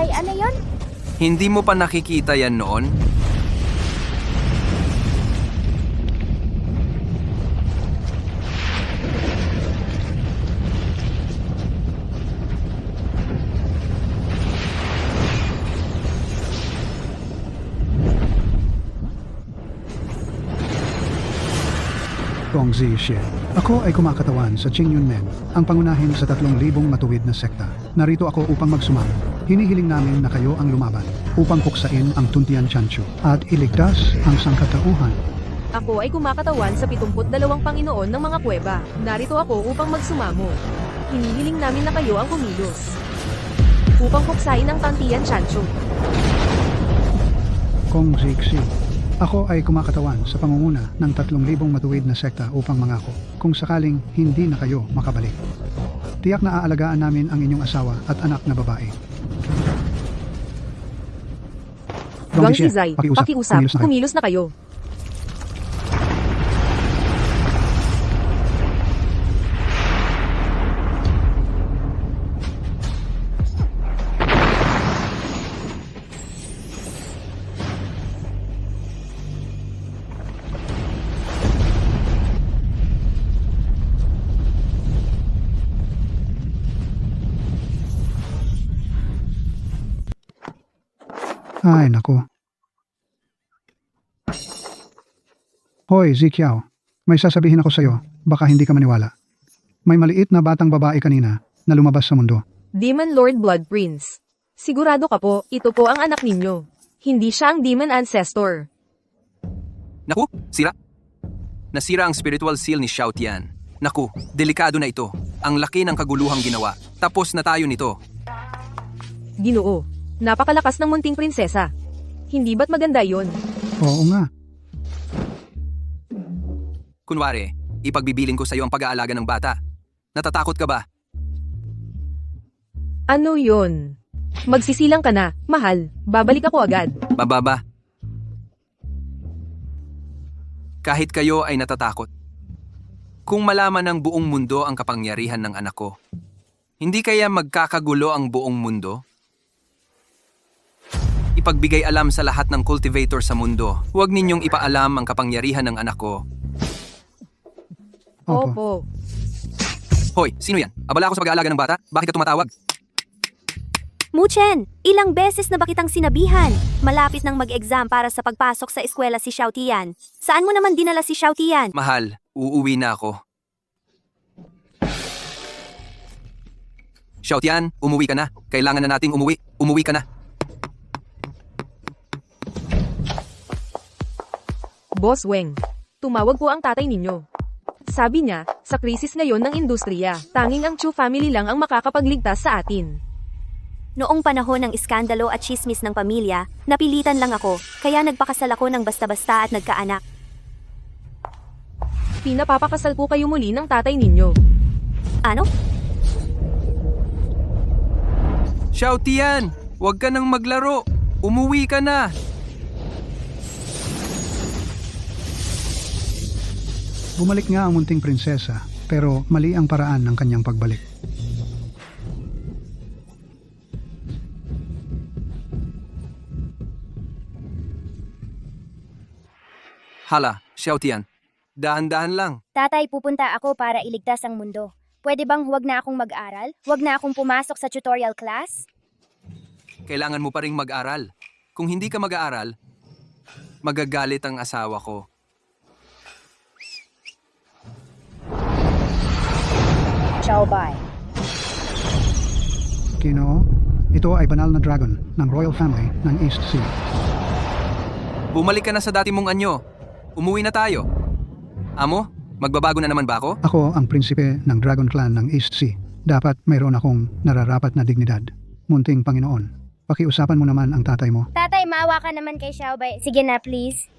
Ay, ano yon? Hindi mo pa nakikita yan noon? Gong Zixie. Ako ay kumakatawan sa Qingyun Men, ang pangunahin sa 3,000 matuwid na sekta. Narito ako upang magsumamo. Hinihiling namin na kayo ang lumaban upang puksain ang Tuntian Chanchu at iligtas ang sangkatauhan. Ako ay kumakatawan sa 72 Panginoon ng mga kuweba. Narito ako upang magsumamo. Hinihiling namin na kayo ang kumilos upang puksain ang Tantian Chancho. Gong Zixie. Ako ay kumakatawan sa pangunguna ng 3,000 matuwid na sekta upang mangako kung sakaling hindi na kayo makabalik. Tiyak na aalagaan namin ang inyong asawa at anak na babae. Gong Guang Zixie, Zizai, pakiusap, kumilos na kayo. Ay, naku. Hoy, Zikiao. May sasabihin ako sa'yo. Baka hindi ka maniwala. May maliit na batang babae kanina na lumabas sa mundo. Demon Lord Blood Prince. Sigurado ka po, ito po ang anak ninyo. Hindi siya ang Demon Ancestor. Naku, sira. Nasira ang spiritual seal ni Xiao Tian. Naku, delikado na ito. Ang laki ng kaguluhang ginawa. Tapos na tayo nito. Ginoo, napakalakas ng munting prinsesa. Hindi ba't maganda yon? Oo nga. Kunwari, ipagbibiling ko sa iyo ang pag-aalaga ng bata. Natatakot ka ba? Ano yon? Magsisilang ka na, mahal. Babalik ako agad. Bababa. Kahit kayo ay natatakot. Kung malaman ng buong mundo ang kapangyarihan ng anak ko, hindi kaya magkakagulo ang buong mundo? Ipagbigay alam sa lahat ng cultivator sa mundo. Huwag ninyong ipaalam ang kapangyarihan ng anak ko. Opo. Hoy, sino yan? Abala ako sa pag-aalaga ng bata? Bakit ka tumatawag? Muchen, ilang beses na ba kitang sinabihan? Malapit nang mag-exam para sa pagpasok sa eskwela si Xiao Tian. Saan mo naman dinala si Xiao Tian? Mahal, uuwi na ako. Xiao Tian, umuwi ka na. Kailangan na nating umuwi. Umuwi ka na. Boss Weng, tumawag po ang tatay ninyo. Sabi niya, sa krisis ngayon ng industriya, tanging ang Chu family lang ang makakapagligtas sa atin. Noong panahon ng iskandalo at chismis ng pamilya, napilitan lang ako, kaya nagpakasal ako ng basta-basta at nagkaanak. Pinapapakasal po kayo muli ng tatay ninyo. Ano? Xiao Tian, huwag ka nang maglaro. Umuwi ka na. Bumalik nga ang munting prinsesa, pero mali ang paraan ng kanyang pagbalik. Hala, Xiao Tian. Dahan-dahan lang. Tatay, pupunta ako para iligtas ang mundo. Pwede bang huwag na akong mag-aral? Huwag na akong pumasok sa tutorial class? Kailangan mo pa ring mag-aral. Kung hindi ka mag-aaral, magagalit ang asawa ko. Ciao, bye. Ginoo, ito ay banal na dragon ng royal family ng East Sea. Bumalik ka na sa dati mong anyo. Umuwi na tayo. Amo, magbabago na naman ba ako? Ako ang prinsipe ng Dragon Clan ng East Sea. Dapat mayroon akong nararapat na dignidad. Munting Panginoon, pakiusapan mo naman ang tatay mo. Tatay, maawa ka naman kay Xiao Bai. Sige na, please.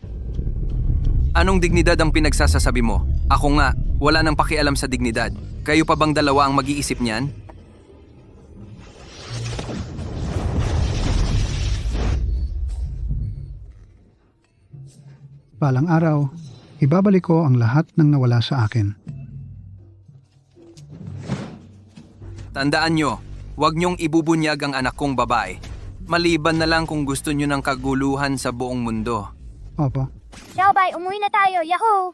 Anong dignidad ang pinagsasasabi mo? Ako nga, wala nang pakialam sa dignidad. Kayo pa bang dalawa ang mag-iisip niyan? Balang araw, ibabalik ko ang lahat ng nawala sa akin. Tandaan nyo, huwag nyong ibubunyag ang anak kong babae. Maliban na lang kung gusto nyo ng kaguluhan sa buong mundo. Opo. Xiaobay, umuwi na tayo. Yahoo!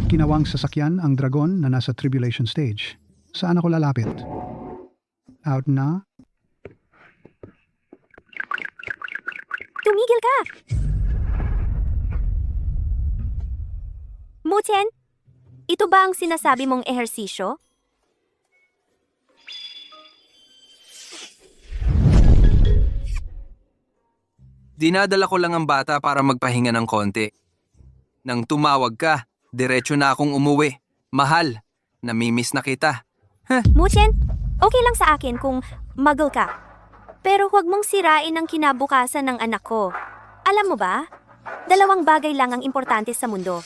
Ginawang sasakyan ang dragon na nasa tribulation stage. Saan ako lalapit? Out na? Tumigil ka! Muchen, ito ba ang sinasabi mong ehersisyo? Dinadala ko lang ang bata para magpahinga ng konti. Nang tumawag ka, diretso na akong umuwi. Mahal, namimiss na kita. Muchen, okay lang sa akin kung muggle ka. Pero huwag mong sirain ang kinabukasan ng anak ko. Alam mo ba? Dalawang bagay lang ang importante sa mundo.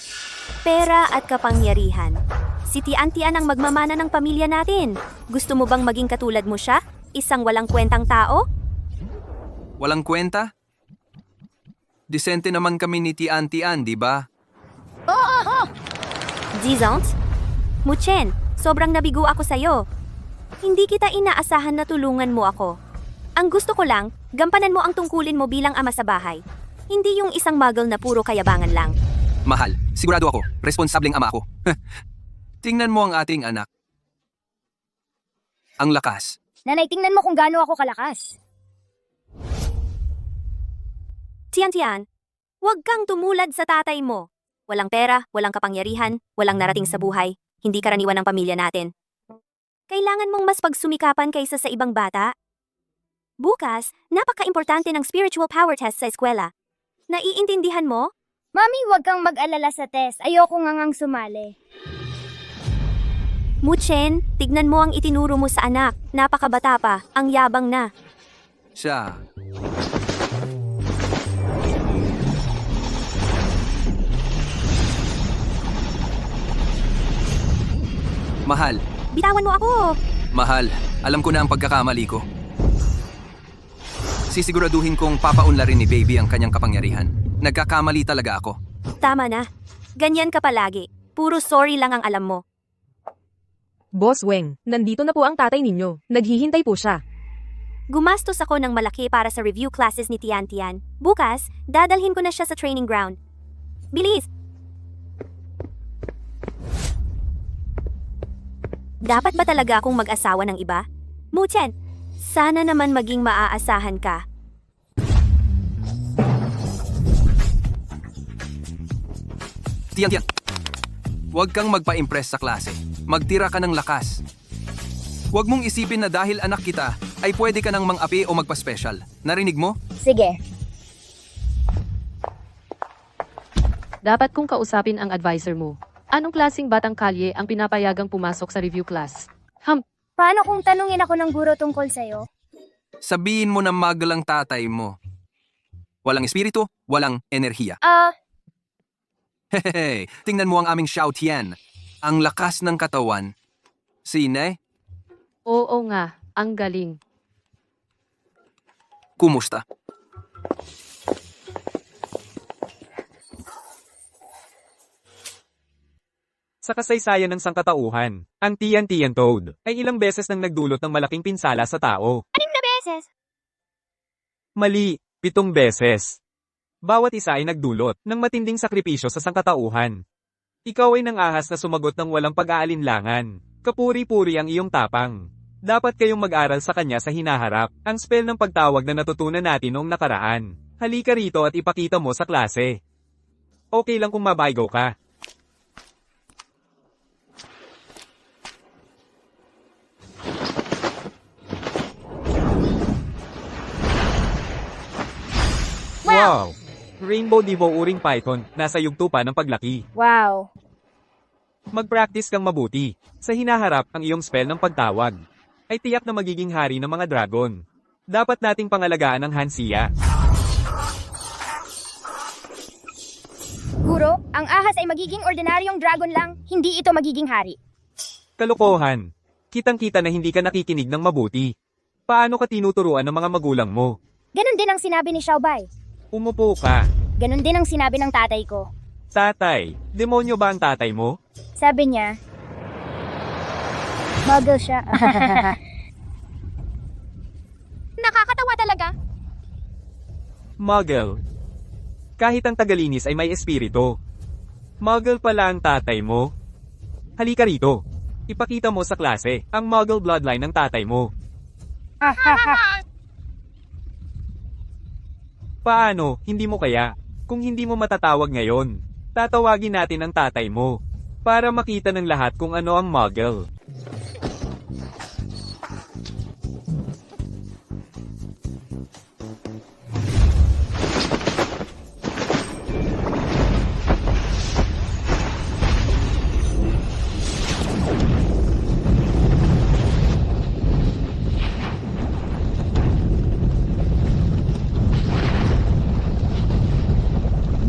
Pera at kapangyarihan. Si Tian-Tian ang magmamana ng pamilya natin. Gusto mo bang maging katulad mo siya? Isang walang kwentang tao? Walang kwenta? Disente naman kami ni Tian-Tian, di ba? Zizont? Muchen, sobrang nabigo ako sa'yo. Hindi kita inaasahan na tulungan mo ako. Ang gusto ko lang, gampanan mo ang tungkulin mo bilang ama sa bahay. Hindi yung isang muggle na puro kayabangan lang. Mahal, sigurado ako, responsableng ama ako. Tingnan mo ang ating anak. Ang lakas. Nanay, tingnan mo kung gaano ako kalakas. Tian-Tian, huwag kang tumulad sa tatay mo. Walang pera, walang kapangyarihan, walang narating sa buhay, hindi karaniwan ng pamilya natin. Kailangan mong mas pagsumikapan kaysa sa ibang bata. Bukas, napaka-importante ng spiritual power test sa eskwela. Naiintindihan mo? Mami, huwag kang mag-alala sa test. Ayoko ngang sumali. Muchen, tignan mo ang itinuro mo sa anak. Napakabata pa, ang yabang na. Siya. Mahal, Bitawan mo ako! mahal, alam ko na ang pagkakamali ko. Sisiguraduhin kong papaunlarin ni baby ang kanyang kapangyarihan. Nagkakamali talaga ako. Tama na. Ganyan ka palagi. Puro sorry lang ang alam mo. Boss Weng, nandito na po ang tatay ninyo. Naghihintay po siya. Gumastos ako ng malaki para sa review classes ni Tian-Tian. Bukas, dadalhin ko na siya sa training ground. Bilis! Dapat ba talaga akong mag-asawa ng iba? Muchen, sana naman maging maaasahan ka. Tiyan. Huwag kang magpa-impress sa klase. Magtira ka ng lakas. Huwag mong isipin na dahil anak kita, ay pwede ka nang mang-api o magpa-special. Narinig mo? Sige. Dapat kong kausapin ang advisor mo. Anong klaseng batang kalye ang pinapayagang pumasok sa review class? Paano kung tanungin ako ng guro tungkol sa'yo? Sabihin mo na magalang tatay mo. Walang espiritu, walang enerhiya. Hehehe, tingnan mo ang aming Xiao Tian. Ang lakas ng katawan. Sine, Oo nga, ang galing. kumusta? Sa kasaysayan ng sangkatauhan, ang Tian-Tian Toad ay ilang beses nang nagdulot ng malaking pinsala sa tao. Na beses? Mali, 7 beses. Bawat isa ay nagdulot ng matinding sakripisyo sa sangkatauhan. Ikaw ay nangahas na sumagot ng walang pag-aalinlangan. Kapuri-puri ang iyong tapang. Dapat kayong mag-aral sa kanya sa hinaharap, ang spell ng pagtawag na natutunan natin noong nakaraan. Halika rito at ipakita mo sa klase. Okay lang kung mabaygo ka. Wow! Rainbow Divo uring Python, nasa yugto pa ng paglaki. Wow. Mag-practice kang mabuti. Sa hinaharap ang iyong spell ng pagtawag. Ay tiyak na magiging hari ng mga dragon. Dapat nating pangalagaan ang Hansia. Guro, ang ahas ay magiging ordinaryong dragon lang, hindi ito magiging hari. Kalokohan. Kitang-kita na hindi ka nakikinig ng mabuti. Paano ka tinuturuan ng mga magulang mo? Ganon din ang sinabi ni Xiaobay. Umupo ka. Ganon din ang sinabi ng tatay ko. Tatay, demonyo ba ang tatay mo? Sabi niya, Muggle siya. Nakakatawa talaga. Muggle. Kahit ang tagalinis ay may espiritu. Muggle pala ang tatay mo. Halika rito. Ipakita mo sa klase ang Muggle bloodline ng tatay mo. Paano, hindi mo kaya? Kung hindi mo matatawag ngayon, tatawagin natin ang tatay mo. Para makita ng lahat kung ano ang Muggle.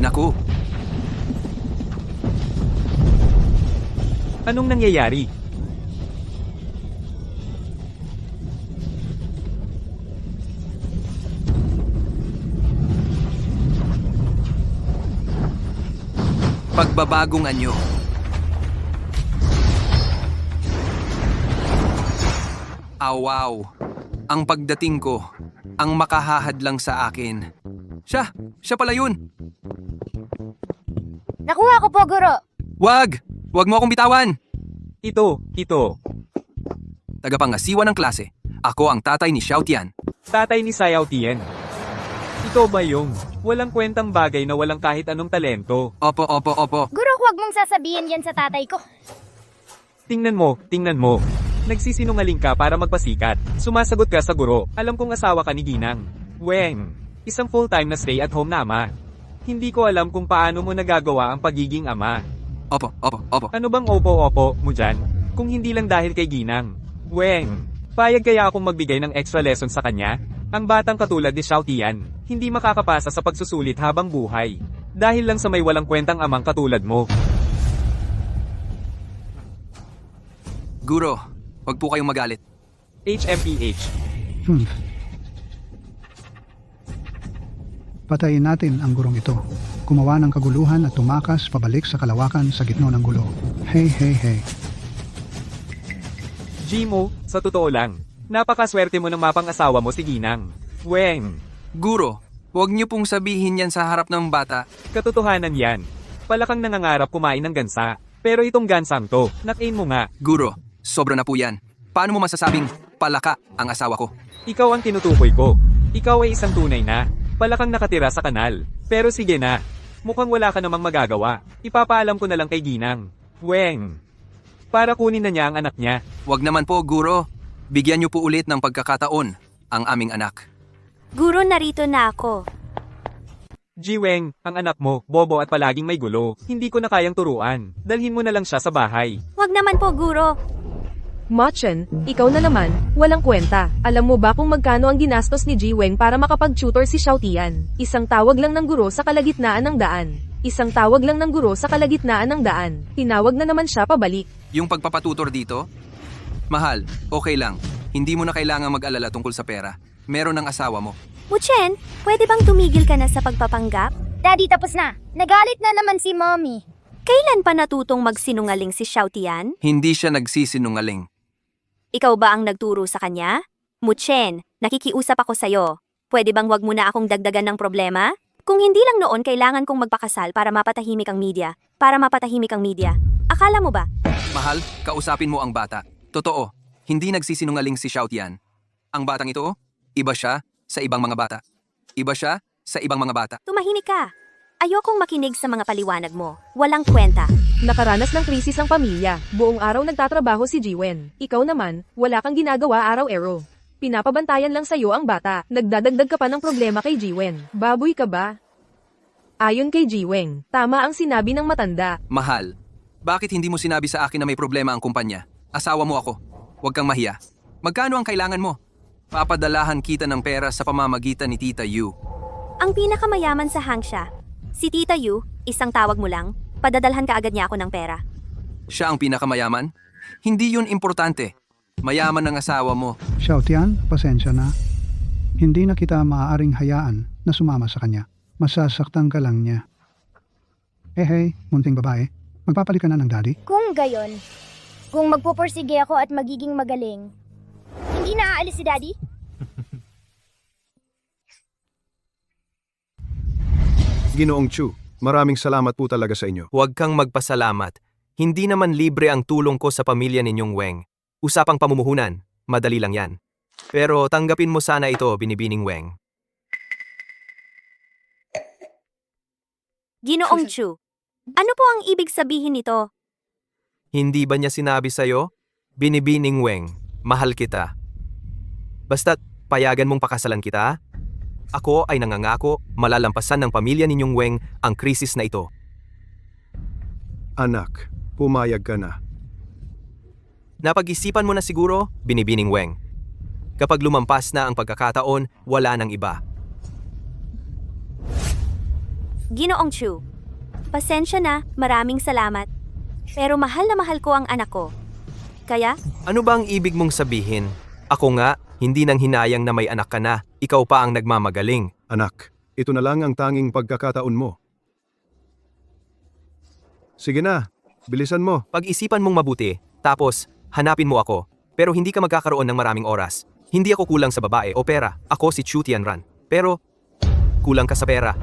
Naku, Anong nangyayari? pagbabagong anyo. Wow. Ang pagdating ko, ang makahahadlang sa akin. Siya pala yun. Nakuha ko po, Guro. Wag mo akong bitawan. Ito. Tagapangasiwa ng klase. Ako ang tatay ni Xiao Tian. Tatay ni Xiao Tian. Ito ba yung walang kwentang bagay na walang kahit anong talento? Opo. Guro, huwag mong sasabihin yan sa tatay ko. Tingnan mo. Nagsisinungaling ka para magpasikat. Sumasagot ka sa guro. Alam kong asawa ka ni Ginang. Weng, isang full-time na stay-at-home na ama. Hindi ko alam kung paano mo nagagawa ang pagiging ama. Opo. Ano bang opo mo dyan? Kung hindi lang dahil kay Ginang. Weng, payag kaya akong magbigay ng extra lesson sa kanya? Ang batang katulad ni Xiao Tian, hindi makakapasa sa pagsusulit habang buhay. Dahil lang sa may walang kwentang amang katulad mo. Guro, wag po kayong magalit. HMPH. Patayin natin ang gurong ito. Gumawa ng kaguluhan at tumakas pabalik sa kalawakan sa gitno ng gulo. Hey. Gmo, sa totoo lang, napakaswerte mo ng mapang-asawa mo si Ginang. Weng, Guro, wag niyo pong sabihin yan sa harap ng bata. katotohanan yan. Palakang nangangarap kumain ng gansa. Pero itong gansang to, nakain mo nga. Guro, sobra na po yan. Paano mo masasabing palaka ang asawa ko? Ikaw ang tinutukoy ko. Ikaw ay isang tunay na. Palakang nakatira sa kanal. Pero sige na. Mukhang wala ka namang magagawa. Ipapaalam ko na lang kay Ginang. Weng. Para kunin na niya ang anak niya. Wag naman po, Guro. Bigyan niyo po ulit ng pagkakataon ang aming anak. Guro, narito na ako. Jiweng, ang anak mo, bobo at palaging may gulo. Hindi ko na kayang turuan. Dalhin mo na lang siya sa bahay. Wag naman po, Guro. Machen, ikaw na naman, walang kwenta. Alam mo ba kung magkano ang ginastos ni Jiweng para makapag-tutor si Xiao Tian? Isang tawag lang ng guro sa kalagitnaan ng daan. Tinawag na naman siya pabalik. Yung pagpapatutor dito? Mahal, okay lang. Hindi mo na kailangang mag-alala tungkol sa pera. Meron ng asawa mo. Muchen, pwede bang tumigil ka na sa pagpapanggap? Daddy, tapos na. Nagalit na naman si Mommy. Kailan pa natutong magsinungaling si Xiao Tian? Hindi siya nagsisinungaling. Ikaw ba ang nagturo sa kanya? Muchen, nakikiusap ako sa'yo. Pwede bang wag mo na akong dagdagan ng problema? Kung hindi lang noon kailangan kong magpakasal para mapatahimik ang media. Akala mo ba? Mahal, kausapin mo ang bata. Totoo, hindi nagsisinungaling si Xiao Tian. Ang batang ito, iba siya sa ibang mga bata. Tumahimik ka. Ayokong makinig sa mga paliwanag mo. Walang kwenta. Nakaranas ng krisis ang pamilya. Buong araw nagtatrabaho si Jiwen. Ikaw naman, wala kang ginagawa araw-ero. Pinapabantayan lang sa'yo ang bata. Nagdadagdag ka pa ng problema kay Jiwen. Baboy ka ba? Ayon kay Jiweng, tama ang sinabi ng matanda. Mahal, bakit hindi mo sinabi sa akin na may problema ang kumpanya? Asawa mo ako. Huwag kang mahiya. Magkano ang kailangan mo? Papadalahan kita ng pera sa pamamagitan ni Tita Yu. Ang pinakamayaman sa Hangsha, si Tita Yu, isang tawag mo lang, padadalhan ka agad niya ako ng pera. Siya ang pinakamayaman? Hindi yun importante. Mayaman ang asawa mo. Xiao Tian, pasensya na. Hindi na kita maaaring hayaan na sumama sa kanya. Masasaktan ka lang niya. Hey, munting babae. Magpapalit ka na ng daddy? Kung gayon, Kung magpupursige ako at magiging magaling, hindi na aalis si Daddy? Ginoong Chu, maraming salamat po talaga sa inyo. Huwag kang magpasalamat. Hindi naman libre ang tulong ko sa pamilya ninyong Weng. Usapang pamumuhunan, madali lang yan. Pero tanggapin mo sana ito, Binibining Weng. Ginoong Chu, ano po ang ibig sabihin nito? Hindi ba niya sinabi sa'yo? Binibining Weng, mahal kita. Basta't payagan mong pakasalan kita. Ako ay nangangako, malalampasan ng pamilya ninyong Weng ang krisis na ito. Anak, pumayag ka na. Napag-isipan mo na siguro, Binibining Weng. Kapag lumampas na ang pagkakataon, wala nang iba. Ginoong Chu, pasensya na, maraming salamat. Pero mahal na mahal ko ang anak ko. Kaya, Ano ba ang ibig mong sabihin? Ako nga, hindi nang hinayang na may anak ka na, ikaw pa ang nagmamagaling. Anak, ito na lang ang tanging pagkakataon mo. Sige na, bilisan mo. Pag-isipan mong mabuti, tapos hanapin mo ako. Pero hindi ka magkakaroon ng maraming oras. Hindi ako kulang sa babae o pera. Ako si Chu Tianran. Pero, kulang ka sa pera.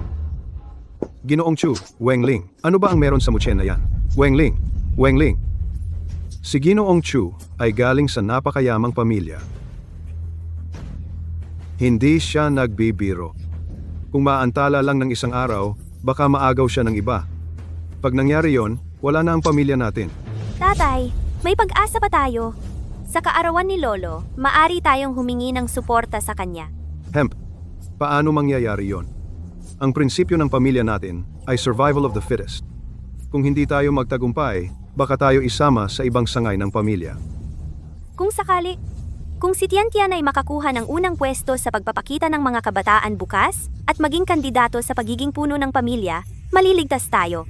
Ginoong Chu, Weng Ling, ano ba ang meron sa mutyen na yan? Weng Ling, Weng Ling. Si Ginoong Chu ay galing sa napakayamang pamilya. Hindi siya nagbibiro. Kung maantala lang ng isang araw, baka maagaw siya ng iba. Pag nangyari yon, wala na ang pamilya natin. tatay, may pag-asa pa tayo. Sa kaarawan ni Lolo, maari tayong humingi ng suporta sa kanya. Hemp, paano mangyayari yon? Ang prinsipyo ng pamilya natin ay survival of the fittest. Kung hindi tayo magtagumpay, baka tayo isama sa ibang sangay ng pamilya. Kung sakali, kung si Tian ay makakuha ng unang pwesto sa pagpapakita ng mga kabataan bukas at maging kandidato sa pagiging puno ng pamilya, maliligtas tayo.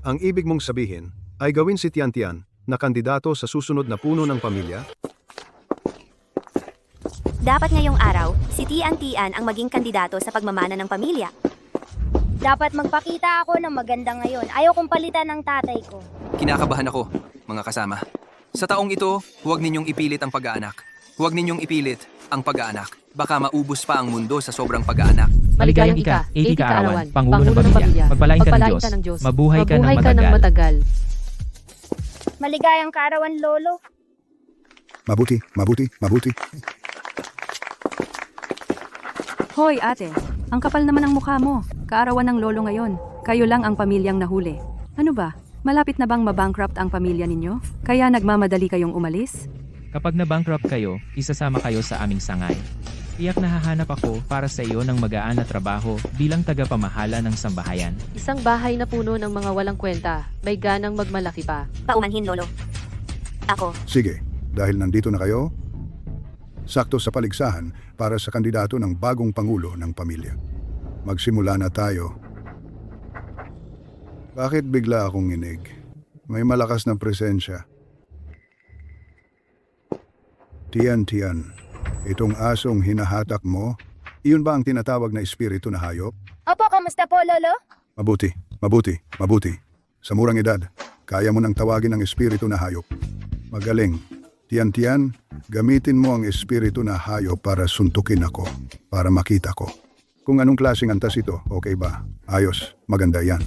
Ang ibig mong sabihin ay gawin si Tian na kandidato sa susunod na puno ng pamilya? Dapat ngayong araw, si Tian ang maging kandidato sa pagmamana ng pamilya. Dapat magpakita ako ng maganda ngayon. Ayaw kong palitan ng tatay ko. Kinakabahan ako, mga kasama. Sa taong ito, huwag ninyong ipilit ang pag-aanak. Huwag ninyong ipilit ang pag-aanak. Baka maubos pa ang mundo sa sobrang pag-aanak. Maligayang ika, 80 kaarawan, Pangulo ng Pamilya. Pagpalain ka ng Diyos. Mabuhay ka ng matagal. Maligayang kaarawan, Lolo. Mabuti, mabuti, mabuti. Hoy ate, ang kapal naman ang mukha mo. Kaarawan ng lolo ngayon. Kayo lang ang pamilyang nahuli. Ano ba? Malapit na bang mabankrupt ang pamilya ninyo? Kaya nagmamadali kayong umalis? Kapag na-bankrupt kayo, isasama kayo sa aming sangay. Tiyak na hahanap ako para sa iyo ng magaan na trabaho bilang tagapamahala ng sambahayan. Isang bahay na puno ng mga walang kwenta, may ganang magmalaki pa. Paumanhin, Lolo. Ako, Sige, dahil nandito na kayo, sakto sa paligsahan para sa kandidato ng bagong pangulo ng pamilya. Magsimula na tayo. Bakit bigla akong nginig? May malakas na presensya. Tian, itong asong hinahatak mo, iyon ba ang tinatawag na espiritu na hayop? Opo, kamusta po, Lolo? Mabuti. Sa murang edad, kaya mo nang tawagin ang espiritu na hayop. Magaling. Tian, gamitin mo ang espiritu na hayop para suntukin ako, para makita ko. Kung anong klaseng antas ito, okay ba? Ayos, maganda yan.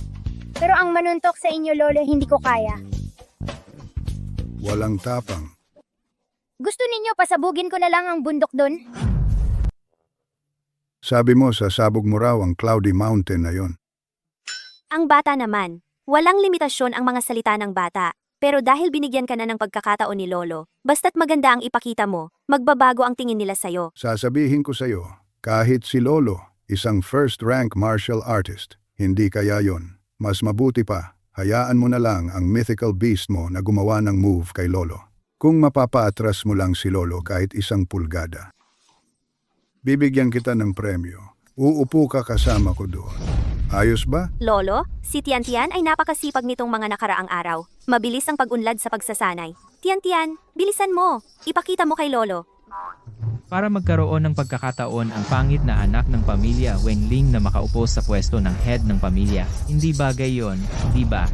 Pero ang manuntok sa inyo, Lolo, hindi ko kaya. Walang tapang. Gusto ninyo pasabugin ko na lang ang bundok doon? Sabi mo sa sabog mo raw ang Cloudy Mountain na yon. ang bata naman. Walang limitasyon ang mga salita ng bata. Pero dahil binigyan ka na ng pagkakataon ni Lolo, basta't maganda ang ipakita mo, magbabago ang tingin nila sa'yo. Sasabihin ko sa'yo, kahit si Lolo, isang first-rank martial artist, hindi kaya yon. Mas mabuti pa, hayaan mo na lang ang mythical beast mo na gumawa ng move kay Lolo. Kung mapapaatras mo lang si Lolo kahit isang pulgada. Bibigyan kita ng premyo. Uupo ka kasama ko doon. Ayos ba? Lolo, si Tian ay napakasipag nitong mga nakaraang araw. Mabilis ang pag-unlad sa pagsasanay. Tian, bilisan mo. Ipakita mo kay Lolo. Para magkaroon ng pagkakataon ang pangit na anak ng pamilya Weng Ling na makaupo sa pwesto ng head ng pamilya. Hindi bagay yon, di ba?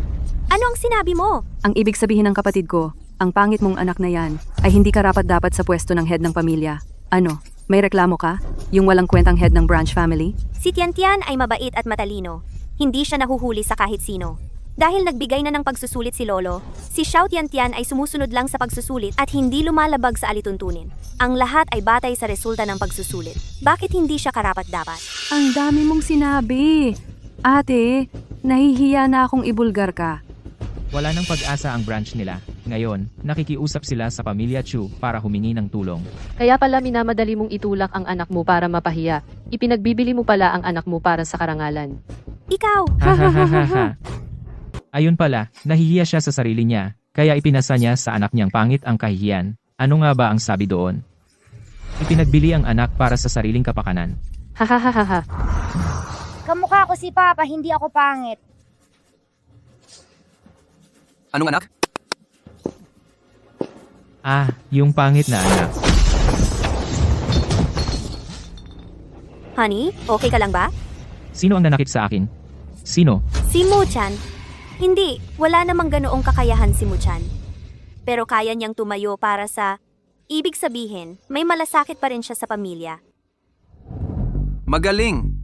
Ano ang sinabi mo? Ang ibig sabihin ng kapatid ko, ang pangit mong anak na yan, ay hindi karapat-dapat sa pwesto ng head ng pamilya. Ano, may reklamo ka? Yung walang kwentang head ng branch family? Si Tian ay mabait at matalino. Hindi siya nahuhuli sa kahit sino. Dahil nagbigay na ng pagsusulit si Lolo, si Xiao Tian ay sumusunod lang sa pagsusulit at hindi lumalabag sa alituntunin. Ang lahat ay batay sa resulta ng pagsusulit. Bakit hindi siya karapat-dapat? Ang dami mong sinabi. Ate, nahihiya na akong ibulgar ka. Wala nang pag-asa ang branch nila. Ngayon, nakikiusap sila sa pamilya Chu para humingi ng tulong. Kaya pala minamadali mong itulak ang anak mo para mapahiya. Ipinagbibili mo pala ang anak mo para sa karangalan. Ikaw! Hahaha. Ayun pala, nahihiya siya sa sarili niya, kaya ipinasa niya sa anak niyang pangit ang kahihiyan. Ano nga ba ang sabi doon? Ipinagbili ang anak para sa sariling kapakanan. Hahaha. Kamukha ko si Papa, hindi ako pangit. Anong anak? Ah, yung pangit na anak. Honey, okay ka lang ba? Sino ang nanakit sa akin? Sino? Si Muchan. Hindi, wala namang ganoong kakayahan si Muchan. Pero kaya niyang tumayo para sa... Ibig sabihin, may malasakit pa rin siya sa pamilya. Magaling!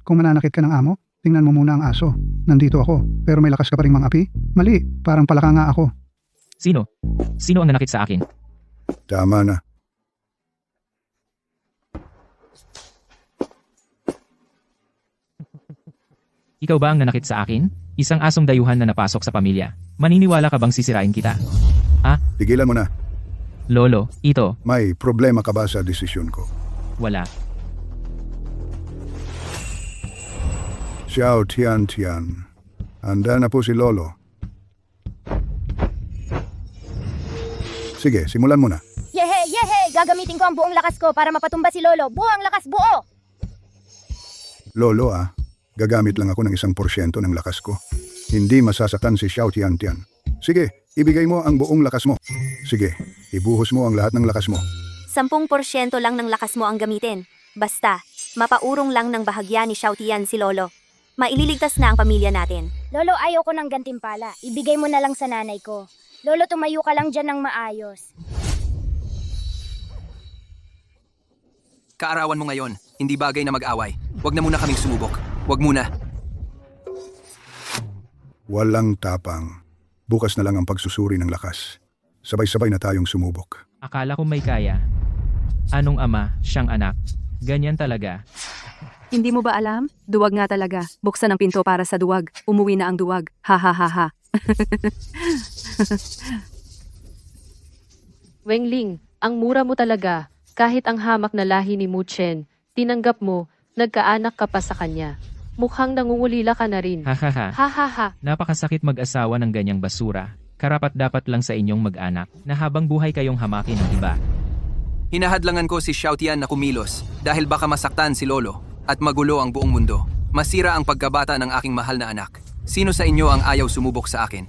Kung mananakit ka ng amo, tingnan mo muna ang aso. Nandito ako, pero may lakas ka pa ring mangapi? Mali, parang palaka nga ako. Sino? Sino ang nanakit sa akin? Tama na. Ikaw ba ang nanakit sa akin? Isang asong dayuhan na napasok sa pamilya. Maniniwala ka bang sisirain kita? Tigilan mo na. Lolo, ito, May problema ka ba sa desisyon ko? wala. Xiao Tian. Handa na po si Lolo. Sige, simulan mo na. Yehe! Gagamitin ko ang buong lakas ko para mapatumba si Lolo. Buo ang lakas, buo! Lolo gagamit lang ako ng 1% ng lakas ko. Hindi masasaktan si Xiao Tian. Sige, ibigay mo ang buong lakas mo. Sige, ibuhos mo ang lahat ng lakas mo. 10% lang ng lakas mo ang gamitin. Basta, mapaurong lang ng bahagya ni Xiao Tian si Lolo. Maililigtas na ang pamilya natin. Lolo, ayaw ko ng gantimpala. Ibigay mo na lang sa nanay ko. Lolo, tumayo ka lang dyan ng maayos. Kaarawan mo ngayon, hindi bagay na mag-away. Huwag na muna kaming sumubok. Huwag muna. Walang tapang. Bukas na lang ang pagsusuri ng lakas. Sabay-sabay na tayong sumubok. Akala ko may kaya. Anong ama, siyang anak. Ganyan talaga. Hindi mo ba alam? Duwag nga talaga. Buksan ang pinto para sa duwag. Umuwi na ang duwag. Ha ha ha ha. Wengling, ang mura mo talaga. Kahit ang hamak na lahi ni Mu Chen, tinanggap mo, nagkaanak ka pa sa kanya. Mukhang nangungulila ka na rin. Hahaha. Hahaha. Napakasakit mag-asawa ng ganyang basura. Karapat-dapat lang sa inyong mag-anak na habang buhay kayong hamakin ng iba. Hinahadlangan ko si Xiao Tian na kumilos dahil baka masaktan si Lolo at magulo ang buong mundo. Masira ang pagkabata ng aking mahal na anak. Sino sa inyo ang ayaw sumubok sa akin?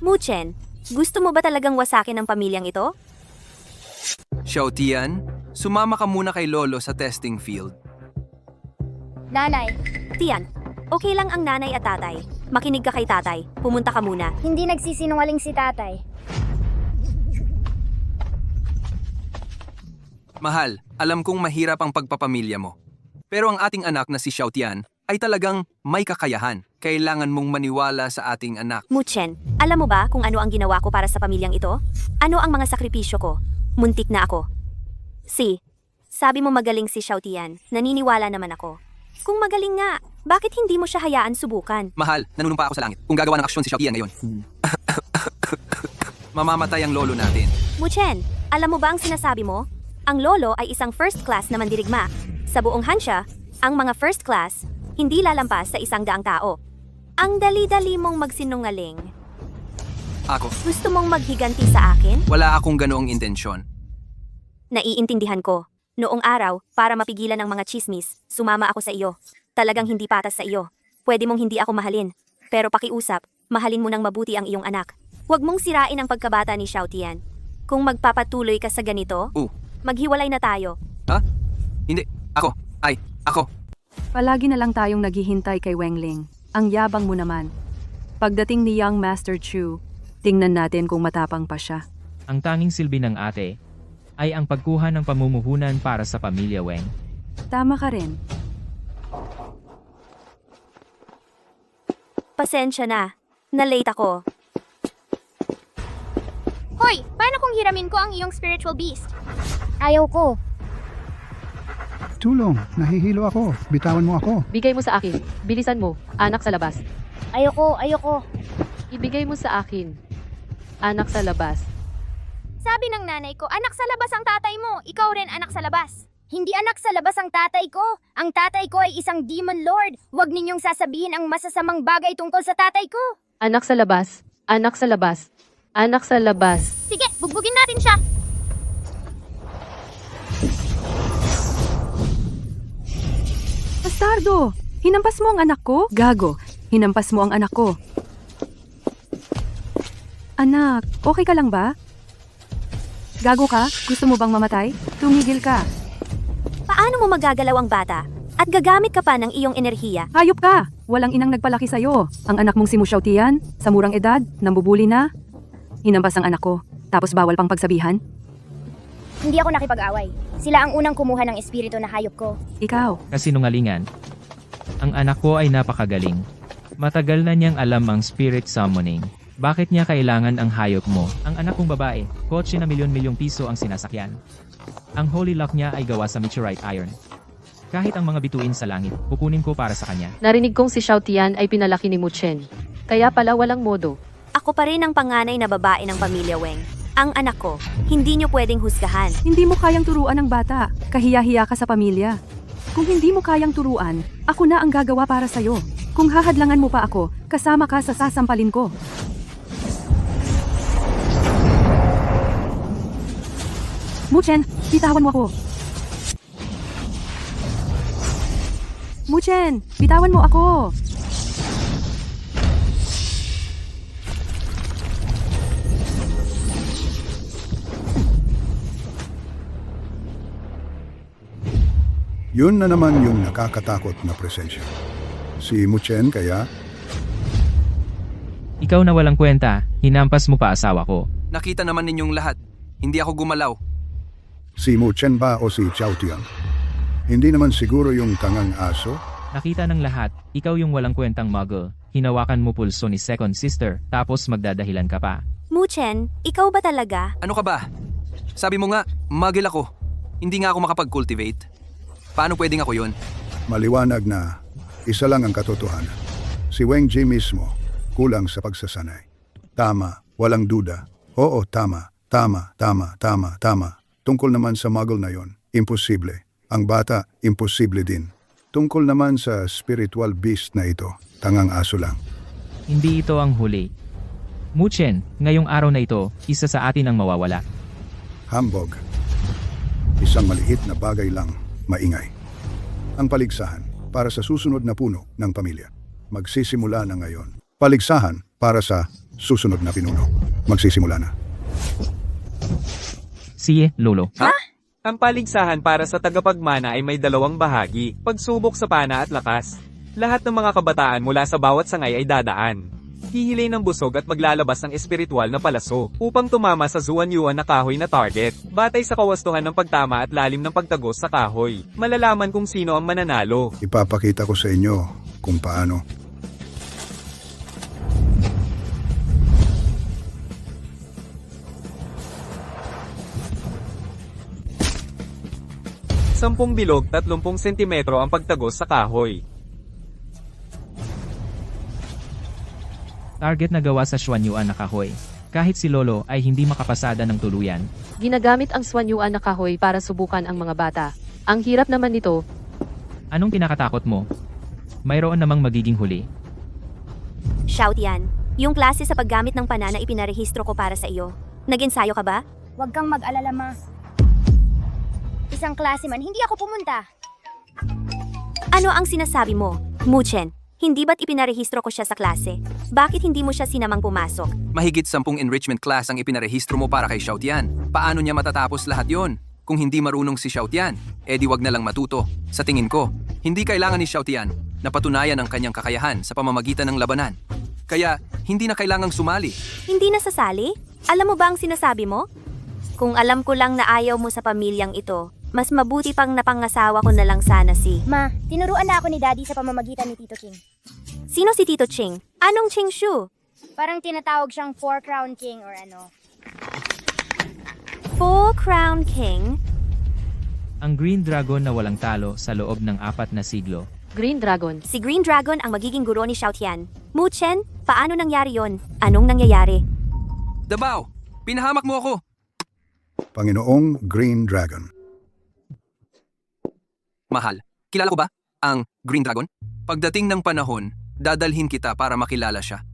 Muchen, gusto mo ba talagang wasakin ang pamilyang ito? Xiao Tian, sumama ka muna kay Lolo sa testing field. Nanay, Tian, okay lang ang nanay at tatay. Makinig ka kay tatay. Pumunta ka muna. hindi nagsisinungaling si tatay. Mahal, alam kong mahirap ang pagpapamilya mo. Pero ang ating anak na si Xiao Tian ay talagang may kakayahan. Kailangan mong maniwala sa ating anak. Muchen, alam mo ba kung ano ang ginawa ko para sa pamilyang ito? Ano ang mga sakripisyo ko? Muntik na ako. Sabi mo magaling si Xiao Tian. Naniniwala naman ako. Kung magaling nga, bakit hindi mo siya hayaan subukan? Mahal, nanunumpa ako sa langit. Kung gagawa ng aksyon si Xiao Tian ngayon. Mamamatay ang lolo natin. Muchen, alam mo ba ang sinasabi mo? Ang lolo ay isang first class na mandirigma. Sa buong Hansha, ang mga first class, hindi lalampas sa 100 tao. Ang dali-dali mong magsinungaling. Ako, Gusto mong maghiganti sa akin? wala akong ganoong intensyon. Naiintindihan ko. Noong araw, para mapigilan ang mga chismis, sumama ako sa iyo. Talagang hindi patas sa iyo. Pwede mong hindi ako mahalin. Pero pakiusap, mahalin mo ng mabuti ang iyong anak. Huwag mong sirain ang pagkabata ni Xiao Tian. Kung magpapatuloy ka sa ganito, maghiwalay na tayo. Ha? Hindi. Ako. Palagi na lang tayong naghihintay kay Wengling. Ang yabang mo naman. Pagdating ni Young Master Chu, tingnan natin kung matapang pa siya. Ang tanging silbi ng ate ay ang pagkuha ng pamumuhunan para sa pamilya Weng. Tama ka rin. Pasensya na. Na-late ako. Hoy, paano kung hiramin ko ang iyong spiritual beast? Ayaw ko. Tulong, nahihilo ako. Bitawan mo ako. Bigay mo sa akin. Bilisan mo, anak sa labas. Ayoko. Ibigay mo sa akin. Anak sa labas. Sabi ng nanay ko, anak sa labas ang tatay mo. Ikaw rin anak sa labas. Hindi anak sa labas ang tatay ko. Ang tatay ko ay isang demon lord. Huwag ninyong sasabihin ang masasamang bagay tungkol sa tatay ko. Anak sa labas. Anak sa labas. Anak sa labas. Sige, bugbugin natin siya. Bastardo! Hinampas mo ang anak ko? Gago, hinampas mo ang anak ko. Anak, okay ka lang ba? Gago ka? Gusto mo bang mamatay? Tumigil ka. Paano mo magagalaw ang bata? At gagamit ka pa ng iyong enerhiya? Hayop ka! Walang inang nagpalaki sa'yo. Ang anak mong si Musyaw Tian, sa murang edad, nambubuli na. Hinampas ang anak ko, tapos bawal pang pagsabihan. Hindi ako nakipag-away. Sila ang unang kumuha ng espiritu na hayop ko. Ikaw, Kasinungalingan. Ang anak ko ay napakagaling. Matagal na niyang alam ang spirit summoning. Bakit niya kailangan ang hayop mo? Ang anak kong babae, kotse na milyon-milyong piso ang sinasakyan. Ang holy lock niya ay gawa sa meteorite iron. Kahit ang mga bituin sa langit, kukunin ko para sa kanya. Narinig kong si Xiao Tian ay pinalaki ni Mu Chen. Kaya pala walang modo. Ako pa rin ang panganay na babae ng pamilya Weng. Ang anak ko, hindi niyo pwedeng husgahan. hindi mo kayang turuan ng bata. Kahiya-hiya ka sa pamilya. Kung hindi mo kayang turuan, ako na ang gagawa para sa'yo. Kung hahadlangan mo pa ako, kasama ka sa sasampalin ko. Muchen, bitawan mo ako. Muchen, bitawan mo ako. Yun na naman yung nakakatakot na presensya. Si Muchen kaya? Ikaw na walang kwenta, hinampas mo pa asawa ko. Nakita naman ninyong lahat. Hindi ako gumalaw. Si Muchen ba o si Xiao Tian? Hindi naman siguro yung tangang aso? Nakita ng lahat, ikaw yung walang kwentang muggle. Hinawakan mo pulso ni second sister, tapos magdadahilan ka pa. Muchen, ikaw ba talaga? Ano ka ba? Sabi mo nga, magil ako. Hindi nga ako makapag-cultivate. Paano pwedeng ako yun? Maliwanag na isa lang ang katotohanan. Si Weng Ji mismo, kulang sa pagsasanay. Tama, walang duda. Oo, tama. Tungkol naman sa muggle na yon, imposible. Ang bata, imposible din. Tungkol naman sa spiritual beast na ito, tangang aso lang. Hindi ito ang huli. Mu Chen, ngayong araw na ito, isa sa atin ang mawawala. Hambog. Isang maliit na bagay lang, maingay. Ang paligsahan para sa susunod na puno ng pamilya. Magsisimula na ngayon. Paligsahan para sa susunod na pinuno. Magsisimula na. Siye, Lolo. Ang paligsahan para sa tagapagmana ay may dalawang bahagi, pagsubok sa pana at lakas. Lahat ng mga kabataan mula sa bawat sangay ay dadaan. Hihilay ng busog at maglalabas ng espiritual na palaso upang tumama sa zuan-yuan na kahoy na target. Batay sa kawastuhan ng pagtama at lalim ng pagtagos sa kahoy, malalaman kung sino ang mananalo. Ipapakita ko sa inyo kung paano. Sampung bilog, 30 sentimetro ang pagtagos sa kahoy. Target na gawa sa Xuanyuan na kahoy. Kahit si Lolo ay hindi makapasada ng tuluyan. Ginagamit ang swanyuan na kahoy para subukan ang mga bata. Ang hirap naman nito. Anong kinakatakot mo? Mayroon namang magiging huli. Xiao Tian, yung klase sa paggamit ng panana ipinarehistro ko para sa iyo. Nag-ensayo ka ba? Huwag kang mag-alala, ma. Isang klase man, hindi ako pumunta. Ano ang sinasabi mo, Muchen? Hindi ba't ipinarehistro ko siya sa klase? Bakit hindi mo siya sinamang pumasok? Mahigit 10 enrichment class ang ipinarehistro mo para kay Xiao Tian. Paano niya matatapos lahat yon? Kung hindi marunong si Xiao Tian, edi wag na lang matuto. Sa tingin ko, hindi kailangan ni Xiao Tian na patunayan ang kanyang kakayahan sa pamamagitan ng labanan. Kaya, hindi na kailangang sumali. Hindi nasasali? Alam mo ba ang sinasabi mo? Kung alam ko lang na ayaw mo sa pamilyang ito, mas mabuti pang napangasawa ko na lang sana si... Ma, tinuruan na ako ni Daddy sa pamamagitan ni Tito Ching. Sino si Tito Ching? Anong Ching Shu? Parang tinatawag siyang Four Crown King or ano. Full Crown King? Ang Green Dragon na walang talo sa loob ng 4 na siglo. Green Dragon. Si Green Dragon ang magiging guro ni Xiao Tian. Mu Chen, paano nangyari yon? Anong nangyayari? Dabaw! Pinahamak mo ako! Panginoong Green Dragon. Mahal, kilala ko ba ang Green Dragon? Pagdating ng panahon, dadalhin kita para makilala siya.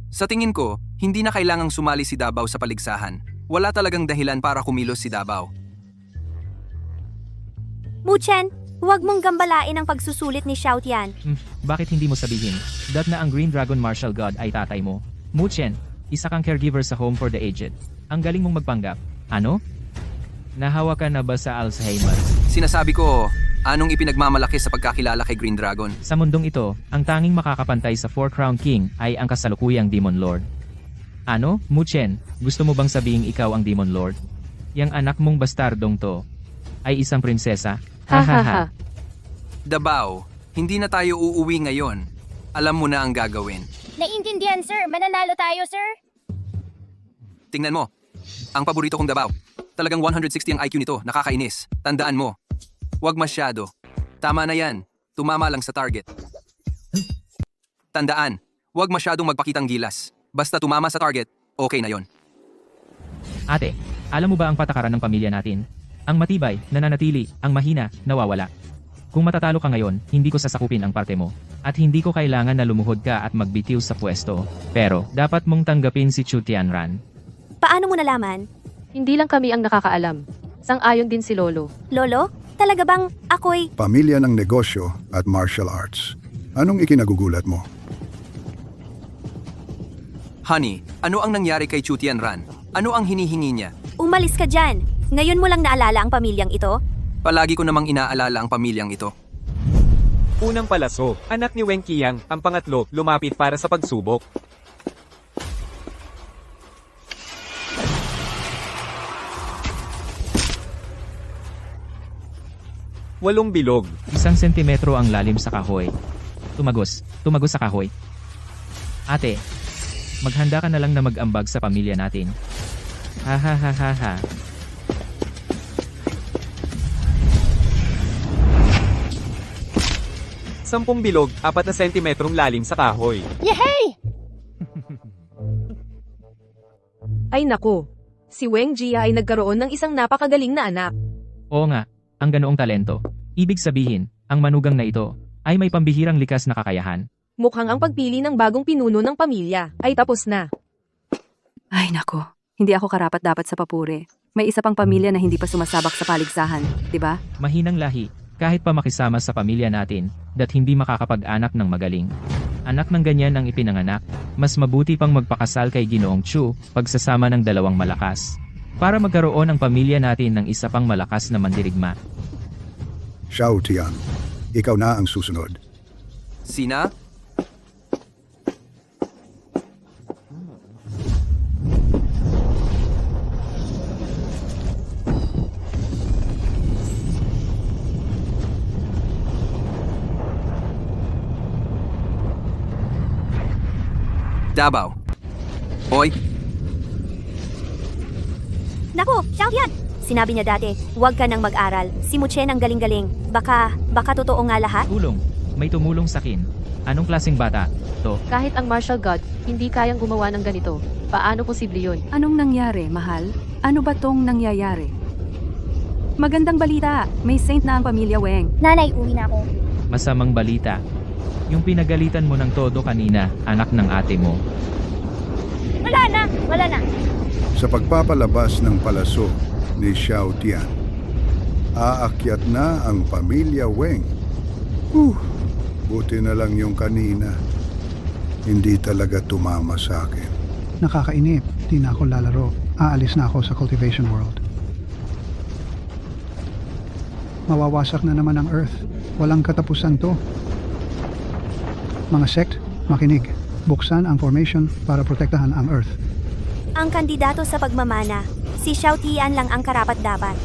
Sa tingin ko, hindi na kailangang sumali si Dabaw sa paligsahan. Wala talagang dahilan para kumilos si Dabaw. Mu Chen, huwag mong gambalain ang pagsusulit ni Xiao Tian. Bakit hindi mo sabihin that na ang Green Dragon Martial God ay tatay mo? Mu Chen, isa kang caregiver sa Home for the Aged. Ang galing mong magpanggap. Ano? Nahawa ka na ba sa Alzheimer? Sinasabi ko, anong ipinagmamalaki sa pagkakilala kay Green Dragon? Sa mundong ito, ang tanging makakapantay sa Four Crown King ay ang kasalukuyang Demon Lord. Ano, Mu Chen, gusto mo bang sabihing ikaw ang Demon Lord? Yang anak mong bastardong to ay isang prinsesa? Ha ha ha. Dabaw, hindi na tayo uuwi ngayon. Alam mo na ang gagawin. Naiintindihan, sir. Mananalo tayo, sir. Tingnan mo, ang paborito kong Dabaw. Talagang 160 ang IQ nito, nakakainis. Tandaan mo, huwag masyado. Tama na yan, tumama lang sa target. Tandaan, huwag masyadong magpakitang gilas. Basta tumama sa target, okay na yon. Ate, alam mo ba ang patakaran ng pamilya natin? Ang matibay, nananatili, ang mahina, nawawala. Kung matatalo ka ngayon, hindi ko sasakupin ang parte mo. At hindi ko kailangan na lumuhod ka at magbitiw sa pwesto. Pero, dapat mong tanggapin si Chu Tianran. Paano mo nalaman? Hindi lang kami ang nakakaalam. Sang-ayon din si Lolo. Lolo, talaga bang ako'y... Pamilya ng negosyo at martial arts. Anong ikinagugulat mo? Honey, ano ang nangyari kay Chu Tianran? Ano ang hinihingi niya? Umalis ka dyan. Ngayon mo lang naalala ang pamilyang ito? Palagi ko namang inaalala ang pamilyang ito. Unang palaso, anak ni Weng Qiang, ang pangatlo, lumapit para sa pagsubok. Walong bilog. 1 sentimetro ang lalim sa kahoy. Tumagos sa kahoy. Ate, maghanda ka na lang na mag-ambag sa pamilya natin. Ha ha ha ha ha. Sampung bilog, 4 na sentimetrong lalim sa kahoy. Yehey! Ay nako. Si Weng Jia ay nagkaroon ng isang napakagaling na anak. Oo nga, ang ganoong talento. Ibig sabihin, ang manugang na ito ay may pambihirang likas na kakayahan. Mukhang ang pagpili ng bagong pinuno ng pamilya ay tapos na. Ay nako, hindi ako karapat-dapat sa papuri. May isa pang pamilya na hindi pa sumasabak sa paligsahan, di ba? Mahinang lahi, kahit pa makisama sa pamilya natin, dat hindi makakapag-anak ng magaling. Anak ng ganyan ang ipinanganak, mas mabuti pang magpakasal kay Ginoong Chu, pagsasama ng dalawang malakas. Para magkaroon ang pamilya natin ng isa pang malakas na mandirigma. Xiao Tian, ikaw na ang susunod. Sina? Dabaw. Hoy, Naku, Xiao Tian! Sinabi niya dati, huwag ka nang mag-aral. Si Mu Chen ang galing-galing. Baka totoo nga lahat? Tulong, may tumulong sakin. Anong klaseng bata? To, Kahit ang martial god, hindi kayang gumawa ng ganito. Paano posible yun? Anong nangyari, mahal? Ano ba tong nangyayari? Magandang balita, may saint na ang pamilya Weng. Nanay, uwi na ako. masamang balita. Yung pinagalitan mo ng todo kanina, anak ng ate mo. Wala na. Sa pagpapalabas ng palaso ni Xiao Tian, aakyat na ang pamilya Weng. Buti na lang yung kanina. Hindi talaga tumama sa akin. Nakakainip. Di na ako lalaro. Aalis na ako sa cultivation world. Mawawasak na naman ang Earth. Walang katapusan to. Mga sect, makinig. Buksan ang formation para protektahan ang Earth. Ang kandidato sa pagmamana, si Xiao Tian lang ang karapat-dapat.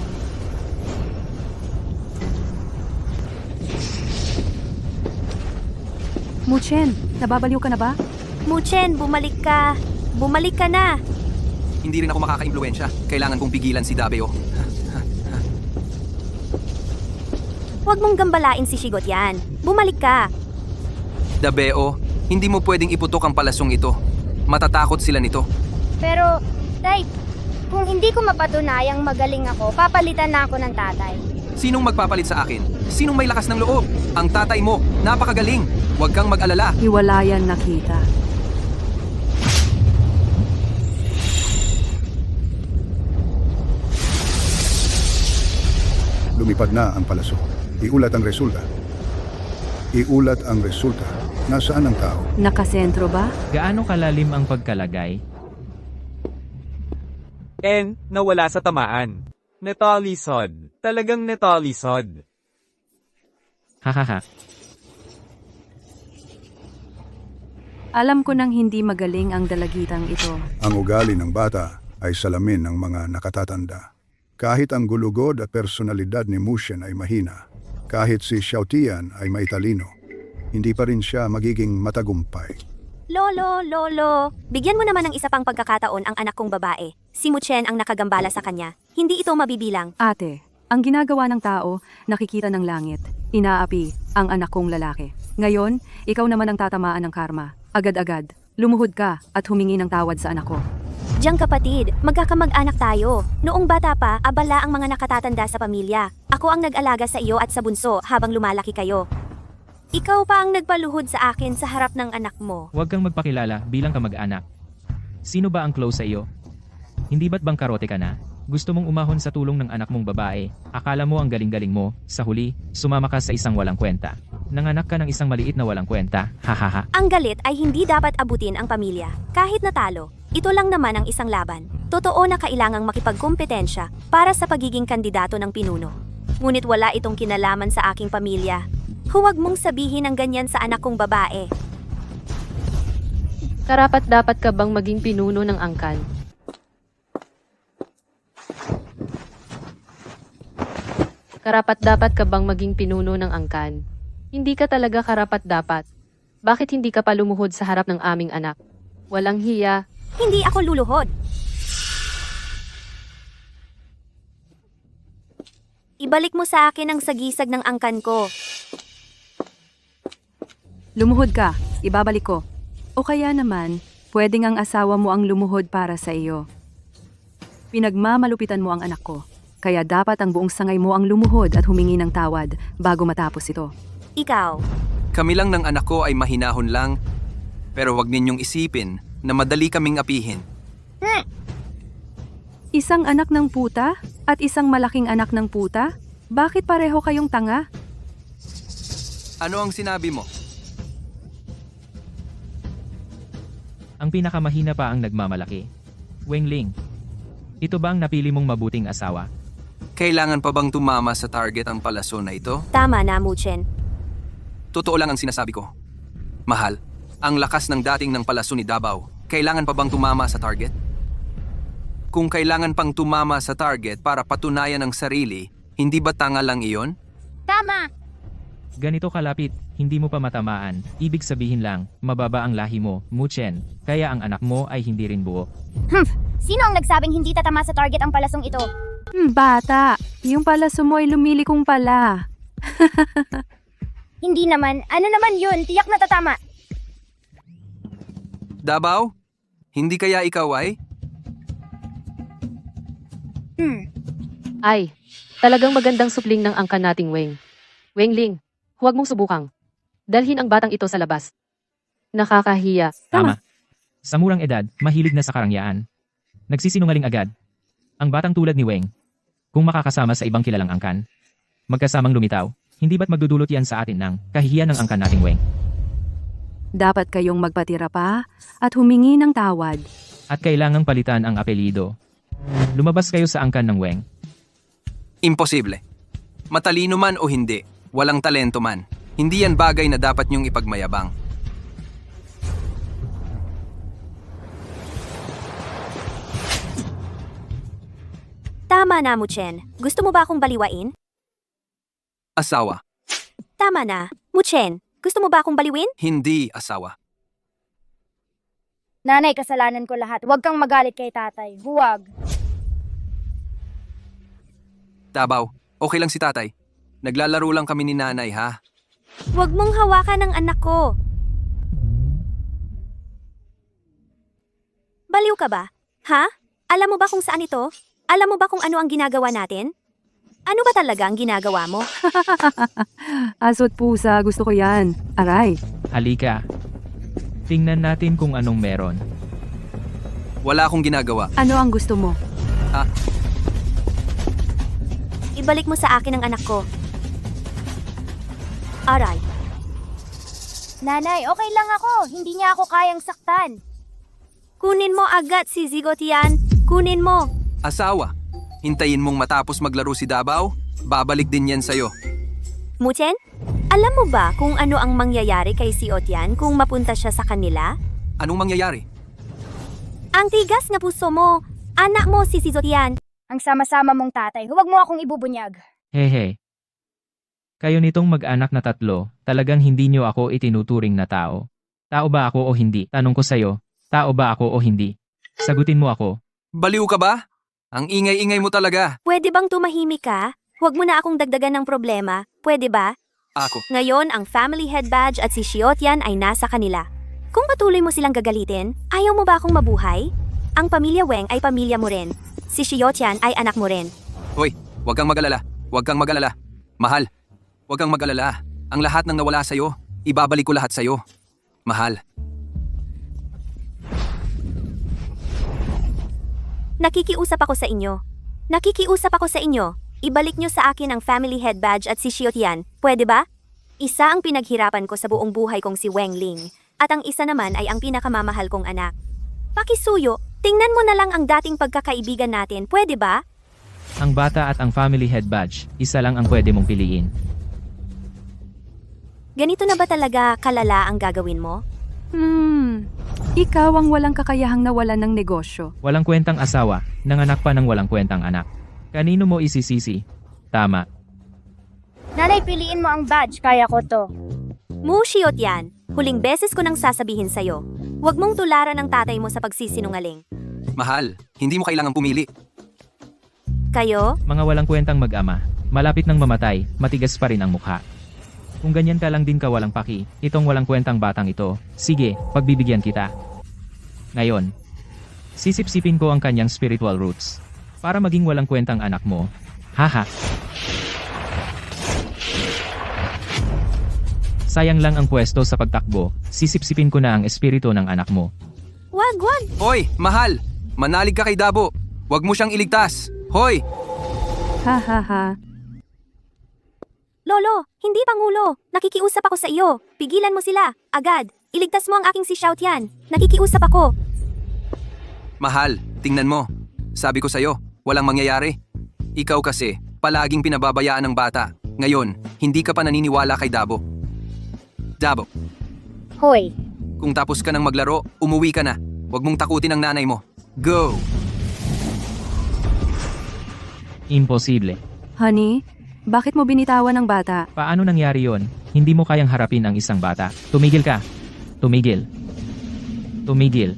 Muchen, nababaliw ka na ba? Muchen, bumalik ka. Bumalik ka na. Hindi rin ako makaka-impluensya. Kailangan kong pigilan si Dabeo. Huwag mong gambalain si Shigot yan. Bumalik ka. Dabeo, hindi mo pwedeng iputok ang palasong ito. Matatakot sila nito. Pero, Tay, kung hindi ko mapatunayang magaling ako, papalitan na ako ng tatay. Sinong magpapalit sa akin? Sinong may lakas ng loob? Ang tatay mo, napakagaling. Huwag kang mag-alala. Hiwalayan na kita. Lumipad na ang palaso. Iulat ang resulta. Iulat ang resulta. Nasaan ang tao? Nakasentro ba? Gaano kalalim ang pagkalagay? N, nawala sa tamaan. Netalisod. Talagang netalisod. Hahaha. Alam ko nang hindi magaling ang dalagitang ito. Ang ugali ng bata ay salamin ng mga nakatatanda. Kahit ang gulugod at personalidad ni Mushen ay mahina, kahit si Xiaotian ay maitalino, hindi pa rin siya magiging matagumpay. Lolo, bigyan mo naman ng isa pang pagkakataon ang anak kong babae. Si Muchen ang nakagambala sa kanya. Hindi ito mabibilang. Ate, ang ginagawa ng tao, nakikita ng langit. Inaapi ang anak kong lalaki. Ngayon, ikaw naman ang tatamaan ng karma. Agad-agad, lumuhod ka at humingi ng tawad sa anak ko. Diyang kapatid, magkakamag-anak tayo. Noong bata pa, abala ang mga nakatatanda sa pamilya. Ako ang nag-alaga sa iyo at sa bunso habang lumalaki kayo. Ikaw pa ang nagpaluhod sa akin sa harap ng anak mo. Huwag kang magpakilala bilang kamag-anak. Sino ba ang close sa iyo? Hindi ba't bangkarote ka na? Gusto mong umahon sa tulong ng anak mong babae. Akala mo ang galing-galing mo. Sa huli, sumama ka sa isang walang kwenta. Nanganak ka ng isang maliit na walang kwenta. Hahaha. Ang galit ay hindi dapat abutin ang pamilya. Kahit natalo, ito lang naman ang isang laban. Totoo na kailangang makipagkompetensya para sa pagiging kandidato ng pinuno. Ngunit wala itong kinalaman sa aking pamilya. Huwag mong sabihin ang ganyan sa anak kong babae. Karapat-dapat ka bang maging pinuno ng angkan? Karapat-dapat ka bang maging pinuno ng angkan? Hindi ka talaga karapat-dapat. Bakit hindi ka pa lumuhod sa harap ng aming anak? Walang hiya. Hindi ako luluhod. Ibalik mo sa akin ang sagisag ng angkan ko. Lumuhod ka, ibabalik ko. O kaya naman, pwedeng ang asawa mo ang lumuhod para sa iyo. Pinagmamalupitan mo ang anak ko. Kaya dapat ang buong sangay mo ang lumuhod at humingi ng tawad bago matapos ito. Ikaw. Kami lang ng anak ko ay mahinahon lang, pero huwag ninyong isipin na madali kaming apihin. Isang anak ng puta at isang malaking anak ng puta? Bakit pareho kayong tanga? Ano ang sinabi mo? Ang pinakamahina pa ang nagmamalaki. Wengling. Ito ba ang napili mong mabuting asawa? Kailangan pa bang tumama sa target ang palaso na ito? Tama na, Muchen. Totoo lang ang sinasabi ko. Mahal, ang lakas ng dating ng palaso ni Dabao, kailangan pa bang tumama sa target? Kung kailangan pang tumama sa target para patunayan ang sarili, hindi ba tanga lang iyon? Tama! Ganito kalapit, hindi mo pa matamaan. Ibig sabihin lang, mababa ang lahi mo, Muchen. Kaya ang anak mo ay hindi rin buo. Sino ang nagsabing hindi tatama sa target ang palasong ito? Bata, yung palaso mo ay lumilikong pala. Hindi naman. Ano naman yun? Tiyak na tatama. Dabao? Hindi kaya ikaw ay? Ay, talagang magandang supling ng angkan nating Weng. Wengling, huwag mong subukang. Dalhin ang batang ito sa labas. Nakakahiya. Tama. Sa murang edad, mahilig na sa karangyaan. Nagsisinungaling agad. Ang batang tulad ni Weng, kung makakasama sa ibang kilalang angkan, magkasamang lumitaw, hindi ba't magdudulot yan sa atin ng kahihiyan ng angkan nating Weng? Dapat kayong magpatira pa at humingi ng tawad. At kailangang palitan ang apelido. Lumabas kayo sa angkan ng Weng. Imposible. Matalino man o hindi, walang talento man. Hindi yan bagay na dapat niyong ipagmayabang. Tama na, Muchen. Gusto mo ba akong baliwain? Asawa. Tama na. Muchen, gusto mo ba akong baliwin? Hindi asawa. Nanay, kasalanan ko lahat. Huwag kang magalit kay tatay. Huwag. Dabaw, okay lang si tatay. Naglalaro lang kami ni nanay, ha? Huwag mong hawakan ang anak ko. Baliw ka ba? Ha? Alam mo ba kung saan ito? Alam mo ba kung ano ang ginagawa natin? Ano ba talaga ang ginagawa mo? Aso't pusa, gusto ko yan. Aray. Halika. Tingnan natin kung anong meron. Wala akong ginagawa. Ano ang gusto mo? Ibalik mo sa akin ang anak ko. Aray. Nanay, okay lang ako. Hindi niya ako kayang saktan. Kunin mo agad si Zigot yan. Kunin mo. Asawa, hintayin mong matapos maglaro si Dabaw, babalik din yan sa'yo. Muchen, alam mo ba kung ano ang mangyayari kay si Otyan kung mapunta siya sa kanila? Anong mangyayari? Ang tigas na puso mo. Anak mo si Zotyan. Ang sama-sama mong tatay. Huwag mo akong ibubunyag. Hehe. Kayo nitong mag-anak na tatlo, talagang hindi nyo ako itinuturing na tao. Tao ba ako o hindi? Tanong ko sa'yo, tao ba ako o hindi? Sagutin mo ako. Baliw ka ba? Ang ingay-ingay mo talaga. Pwede bang tumahimik ka? Huwag mo na akong dagdagan ng problema. Pwede ba? Ako. Ngayon, ang family head badge at si Shiotyan ay nasa kanila. Kung patuloy mo silang gagalitin, ayaw mo ba akong mabuhay? Ang pamilya Weng ay pamilya mo rin. Si Shiotyan ay anak mo rin. Hoy, huwag kang mag-alala. Huwag kang mag-alala. Mahal, huwag kang mag-alala. Ang lahat ng nawala sa'yo, ibabalik ko lahat sa'yo. Mahal. Nakikiusap ako sa inyo. Nakikiusap ako sa inyo. Ibalik nyo sa akin ang family head badge at si Shiotyan. Pwede ba? Isa ang pinaghirapan ko sa buong buhay kong si Weng Ling. At ang isa naman ay ang pinakamamahal kong anak. Pakisuyo, tingnan mo na lang ang dating pagkakaibigan natin. Pwede ba? Ang bata at ang family head badge, isa lang ang pwede mong piliin. Ganito na ba talaga kalala ang gagawin mo? Ikaw ang walang kakayahang nawalan ng negosyo. Walang kwentang asawa, nanganak pa ng walang kwentang anak. Kanino mo isisisi? Tama. Nanay, piliin mo ang badge. Kaya ko to. Mu Shiotyan, huling beses ko nang sasabihin sa'yo. Huwag mong tularan ang tatay mo sa pagsisinungaling. Mahal, hindi mo kailangang pumili. Kayo? Mga walang kwentang mag-ama, malapit nang mamatay, matigas pa rin ang mukha. Kung ganyan ka lang din ka walang paki, itong walang kwentang batang ito, sige, pagbibigyan kita. Ngayon, sisipsipin ko ang kanyang spiritual roots. Para maging walang kwentang anak mo. Haha. Sayang lang ang pwesto sa pagtakbo, sisipsipin ko na ang espiritu ng anak mo. Wag! Hoy, mahal, manalig ka kay Dabo. Huwag mo siyang iligtas. Hoy! Ha ha ha. Lolo, hindi Pangulo. Nakikiusap ako sa iyo. Pigilan mo sila. Agad. Iligtas mo ang aking si Xiaotian. Nakikiusap ako. Mahal, tingnan mo. Sabi ko sa'yo, walang mangyayari. Ikaw kasi, palaging pinababayaan ng bata. Ngayon, hindi ka pa naniniwala kay Dabo. Dabo, Hoy, kung tapos ka ng maglaro, umuwi ka na. Huwag mong takutin ang nanay mo. Go! Imposible. Honey, bakit mo binitawan ng bata? Paano nangyari yon? Hindi mo kayang harapin ang isang bata. Tumigil ka. Tumigil. Tumigil.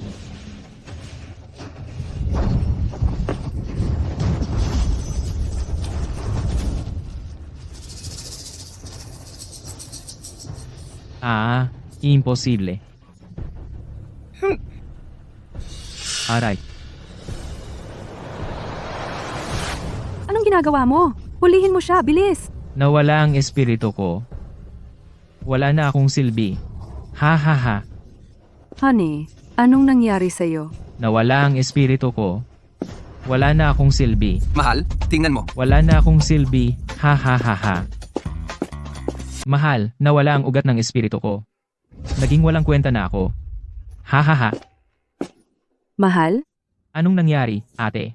Imposible. Aray. Anong ginagawa mo? Hulihin mo siya, bilis! Nawala ang espiritu ko. Wala na akong silbi. Ha ha ha. Honey, anong nangyari sa'yo? Nawala ang espiritu ko. Wala na akong silbi. Mahal, tingnan mo. Wala na akong silbi. Ha ha ha ha. Mahal, nawala ang ugat ng espiritu ko. Naging walang kwenta na ako. Ha ha ha. Mahal? Anong nangyari, ate?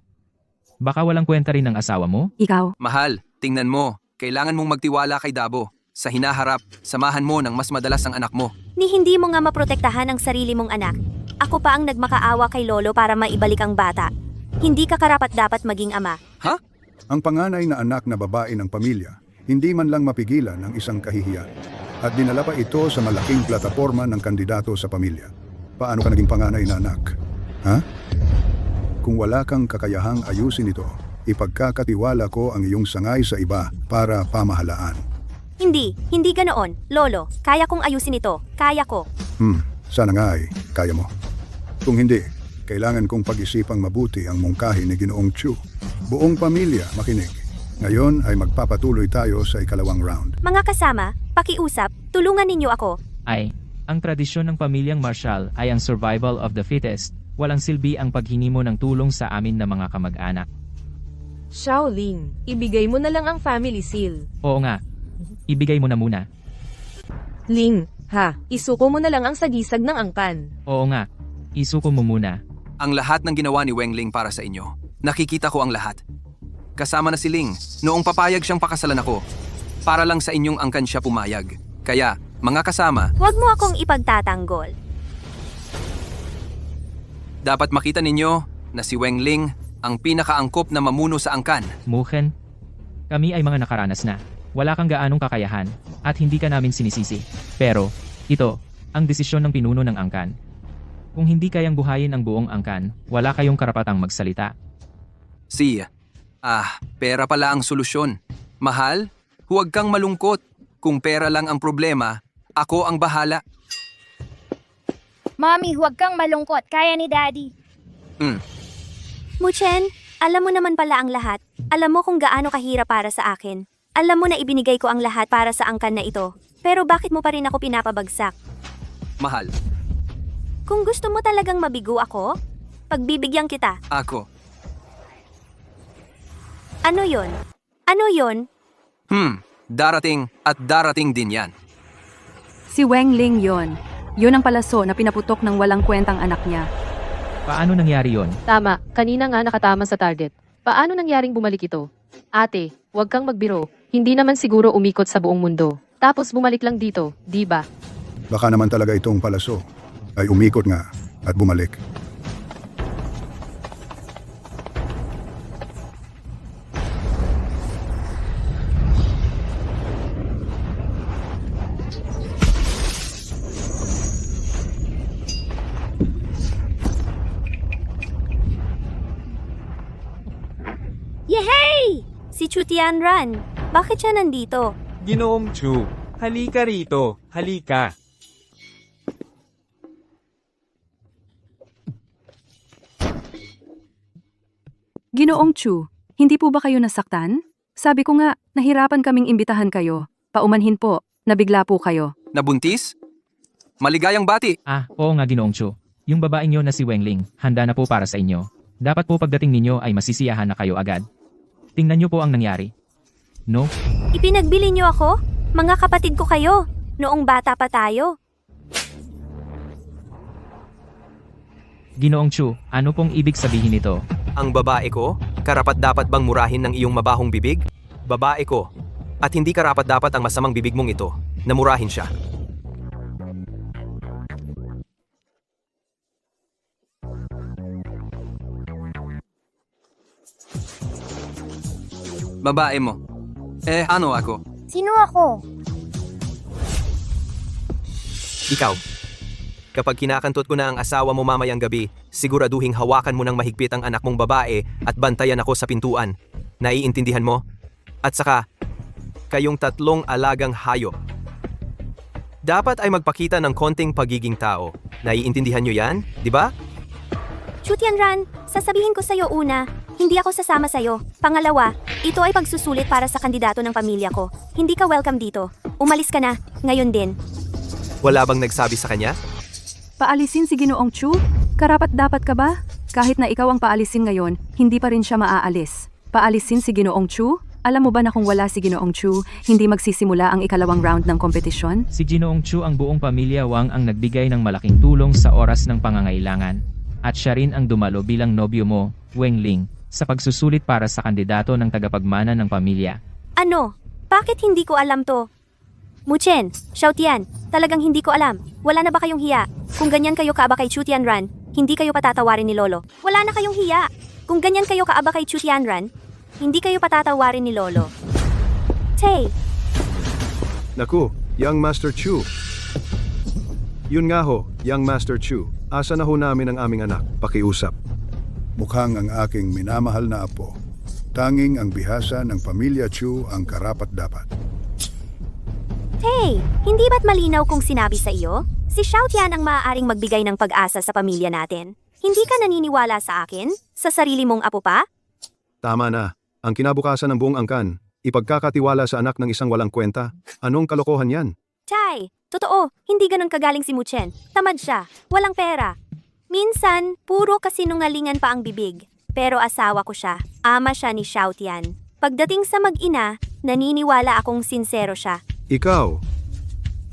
Baka walang kwenta rin ang asawa mo? Ikaw? Mahal, tingnan mo. Kailangan mong magtiwala kay Dabo. Sa hinaharap, samahan mo ng mas madalas ang anak mo. Ni hindi mo nga maprotektahan ang sarili mong anak. Ako pa ang nagmakaawa kay Lolo para maibalik ang bata. Hindi ka karapat-dapat maging ama. Ha? Ang panganay na anak na babae ng pamilya, hindi man lang mapigilan ang isang kahihiyan. At dinala pa ito sa malaking plataporma ng kandidato sa pamilya. Paano ka naging panganay na anak? Ha? Kung wala kang kakayahang ayusin ito, ipagkakatiwala ko ang iyong sangay sa iba para pamahalaan. Hindi ganoon. Lolo, kaya kong ayusin ito. Kaya ko. Sana nga ay kaya mo. Kung hindi, kailangan kong pag-isipang mabuti ang mungkahi ni Ginoong Chu. Buong pamilya makinig. Ngayon ay magpapatuloy tayo sa ikalawang round. Mga kasama, pakiusap, tulungan ninyo ako. Ay, ang tradisyon ng pamilyang Marshall ay ang survival of the fittest. Walang silbi ang paghingi mo ng tulong sa amin na mga kamag-anak. Shaolin, ibigay mo na lang ang family seal. Oo nga, ibigay mo na muna. Ling, isuko mo na lang ang sagisag ng angkan. Oo nga, isuko mo muna. Ang lahat ng ginawa ni Wengling para sa inyo. Nakikita ko ang lahat. Kasama na si Ling, noong papayag siyang pakasalan ako. Para lang sa inyong angkan siya pumayag. Kaya, mga kasama, Huwag mo akong ipagtatanggol. dapat makita ninyo na si Wengling ang pinakaangkop na mamuno sa angkan. Muchen, kami ay mga nakaranas na. Wala kang gaanong kakayahan, at hindi ka namin sinisisi. Pero, ito, ang desisyon ng pinuno ng angkan. Kung hindi kayang buhayin ang buong angkan, wala kayong karapatang magsalita. Pera pala ang solusyon. Mahal, huwag kang malungkot. Kung pera lang ang problema, ako ang bahala. Mommy, huwag kang malungkot. Kaya ni Daddy. Muchen, alam mo naman pala ang lahat. Alam mo kung gaano kahirap para sa akin. Alam mo na ibinigay ko ang lahat para sa angkan na ito. Pero bakit mo pa rin ako pinapabagsak? Mahal, Kung gusto mo talagang mabigo ako, pagbibigyan kita. ako. Ano yon? Ano yon? Darating at darating din yan. Si Weng Ling yon. Yun ang palaso na pinaputok ng walang kwentang anak niya. Paano nangyari yon? Tama, kanina nga nakatama sa target. Paano nangyaring bumalik ito? Ate, huwag kang magbiro. Hindi naman siguro umikot sa buong mundo. Tapos bumalik lang dito, di ba? Baka naman talaga itong palaso ay umikot nga at bumalik. Yehey! Si Chu Tianran. Bakit siya nandito? Ginoong Chu, halika rito, halika. Ginoong Chu, hindi po ba kayo nasaktan? Sabi ko nga, nahirapan kaming imbitahan kayo. Paumanhin po, nabigla po kayo. Nabuntis? Maligayang bati! Oo nga Ginoong Chu. Yung babaeng yun na si Wengling, handa na po para sa inyo. Dapat po pagdating ninyo ay masisiyahan na kayo agad. Tingnan niyo po ang nangyari. No? Ipinagbili niyo ako? Mga kapatid ko kayo. Noong bata pa tayo. Ginoong Chu, ano pong ibig sabihin nito? Ang babae ko, karapat-dapat bang murahin ng iyong mabahong bibig? Babae ko. At hindi karapat-dapat ang masamang bibig mong ito, na murahin siya. Babae mo. Ano ako? Sino ako? Ikaw. Kapag kinakantot ko na ang asawa mo mamayang gabi, siguraduhing hawakan mo ng mahigpit ang anak mong babae at bantayan ako sa pintuan. Naiintindihan mo? At saka, kayong tatlong alagang hayop. Dapat ay magpakita ng konting pagiging tao. Naiintindihan nyo yan, di ba? Chu Tianran, sasabihin ko sa'yo una, hindi ako sasama sa'yo. Pangalawa, ito ay pagsusulit para sa kandidato ng pamilya ko. Hindi ka welcome dito. Umalis ka na, ngayon din. Wala bang nagsabi sa kanya? Paalisin si Ginoong Chu? Karapat dapat ka ba? Kahit na ikaw ang paalisin ngayon, hindi pa rin siya maaalis. Paalisin si Ginoong Chu? Alam mo ba na kung wala si Ginoong Chu, hindi magsisimula ang ikalawang round ng kompetisyon? Si Ginoong Chu ang buong pamilya Wang ang nagbigay ng malaking tulong sa oras ng pangangailangan. At siya rin ang dumalo bilang nobyo mo, Wengling, sa pagsusulit para sa kandidato ng tagapagmana ng pamilya. Ano? Bakit hindi ko alam to? Muchen, Xiaotian, talagang hindi ko alam. Wala na ba kayong hiya? Kung ganyan kayo kaaba kay Chu Tianran, hindi kayo patatawarin ni Lolo. Wala na kayong hiya. Kung ganyan kayo kaaba kay Chu Tianran, hindi kayo patatawarin ni Lolo. Tay, Naku, Young Master Chu. Yun nga ho, Young Master Chu. Asa na ho namin ang aming anak, pakiusap. Mukhang ang aking minamahal na apo. Tanging ang bihasa ng pamilya Chu ang karapat-dapat. Tay, hindi ba't malinaw kung sinabi sa iyo? Si Xiaotian ang maaaring magbigay ng pag-asa sa pamilya natin. Hindi ka naniniwala sa akin? Sa sarili mong apo pa? Tama na. Ang kinabukasan ng buong angkan, ipagkakatiwala sa anak ng isang walang kwenta. Anong kalokohan yan? Tay, totoo, hindi ganun kagaling si Muchen. Tamad siya, walang pera. Minsan, puro kasinungalingan pa ang bibig. Pero asawa ko siya, ama siya ni Xiaotian. Pagdating sa mag-ina, naniniwala akong sincero siya. Ikaw,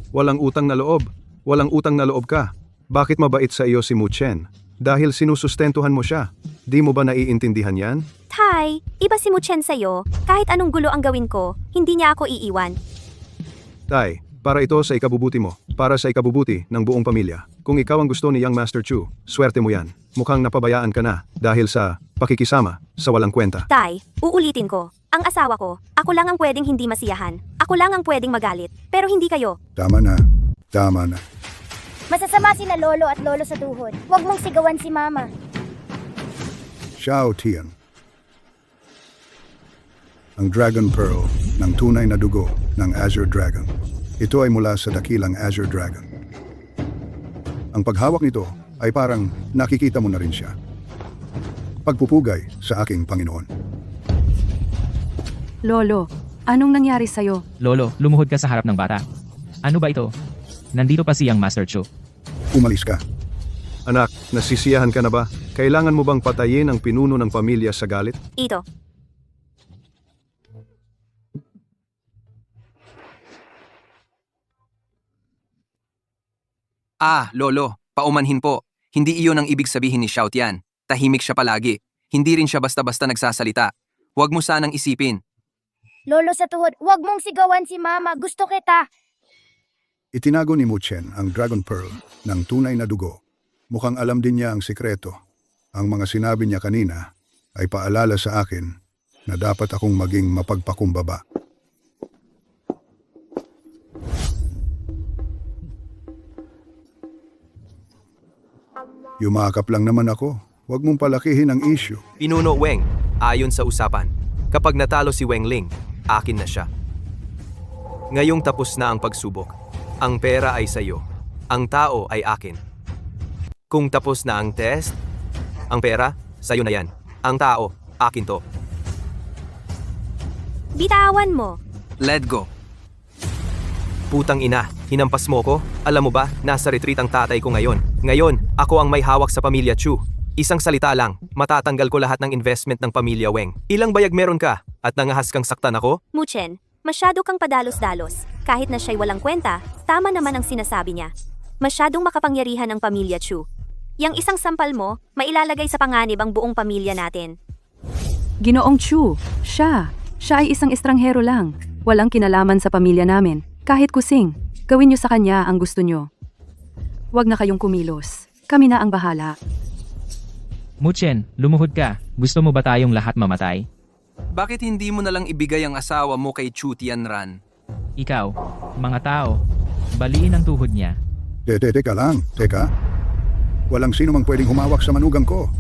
walang utang na loob. Walang utang na loob ka. Bakit mabait sa iyo si Muchen? Dahil sinusustentuhan mo siya. Di mo ba naiintindihan yan? Tay, iba si Muchen sa'yo. Kahit anong gulo ang gawin ko, hindi niya ako iiwan. Tay, para ito sa ikabubuti mo. Para sa ikabubuti ng buong pamilya. Kung ikaw ang gusto ni Young Master Chu, swerte mo yan. Mukhang napabayaan ka na dahil sa pakikisama sa walang kwenta. Tay, uulitin ko. Ang asawa ko, ako lang ang pwedeng hindi masiyahan. Ako lang ang pwedeng magalit. Pero hindi kayo. Tama na. Tama na. Masasama sina lolo at lolo sa tuhod. Huwag mong sigawan si mama. Xiao Tian. Ang Dragon Pearl ng tunay na dugo ng Azure Dragon. Ito ay mula sa dakilang Azure Dragon. Ang paghawak nito ay parang nakikita mo na rin siya. Pagpupugay sa aking Panginoon. Lolo, anong nangyari sa'yo? Lolo, lumuhod ka sa harap ng bata. Ano ba ito? Nandito pa si Young Master Chu. Umalis ka. Anak, nasisiyahan ka na ba? Kailangan mo bang patayin ang pinuno ng pamilya sa galit? Ito. Lolo, paumanhin po. Hindi iyon ang ibig sabihin ni Xiaotian. Tahimik siya palagi. Hindi rin siya basta-basta nagsasalita. Huwag mo sanang isipin. Lolo sa tuhod, huwag mong sigawan si mama. Gusto kita. Itinago ni Muchen ang Dragon Pearl ng tunay na dugo. Mukhang alam din niya ang sikreto. Ang mga sinabi niya kanina ay paalala sa akin na dapat akong maging mapagpakumbaba. Yumakap lang naman ako. Huwag mong palakihin ang issue. Pinuno Weng, ayon sa usapan. Kapag natalo si Weng Ling, akin na siya. Ngayong tapos na ang pagsubok. Ang pera ay sayo. Ang tao ay akin. Kung tapos na ang test, ang pera, sayo na yan. Ang tao, akin to. Bitawan mo. Let go. Putang ina, hinampas mo ko? Alam mo ba, nasa retreat ang tatay ko ngayon. Ngayon, ako ang may hawak sa pamilya Chu. Isang salita lang, matatanggal ko lahat ng investment ng pamilya Weng. Ilang bayag meron ka? At nangahas kang saktan ako? Muchen, masyado kang padalos-dalos. Kahit na siya'y walang kwenta, tama naman ang sinasabi niya. Masyadong makapangyarihan ang pamilya Chu. Yang isang sampal mo, mailalagay sa panganib ang buong pamilya natin. Ginoong Chu, siya ay isang estranghero lang. Walang kinalaman sa pamilya namin. Kahit kusing, gawin niyo sa kanya ang gusto niyo. Huwag na kayong kumilos. Kami na ang bahala. Muchen, lumuhod ka. Gusto mo ba tayong lahat mamatay? Bakit hindi mo nalang ibigay ang asawa mo kay Chu Tianran? Ikaw, mga tao, baliin ang tuhod niya. Teka lang, teka. Walang sino mang pwedeng humawak sa manugang ko.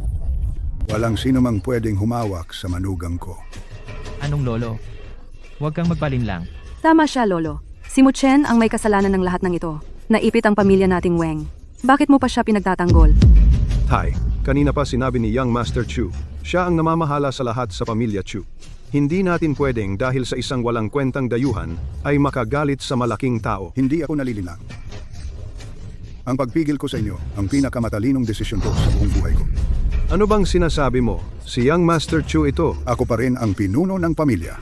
Walang sino mang pwedeng humawak sa manugang ko. Anong lolo? Huwag kang magpalinlang. Tama siya, Lolo. Si Muchen ang may kasalanan ng lahat ng ito. Naipit ang pamilya nating Weng. Bakit mo pa siya pinagtatanggol? Hi, kanina pa sinabi ni Young Master Chu, siya ang namamahala sa lahat sa pamilya Chu. Hindi natin pwedeng dahil sa isang walang kwentang dayuhan ay makagalit sa malaking tao. Hindi ako nalililang. Ang pagpigil ko sa inyo ang pinakamatalinong desisyon ko sa buong buhay ko. Ano bang sinasabi mo? Si Young Master Chu ito. Ako pa rin ang pinuno ng pamilya.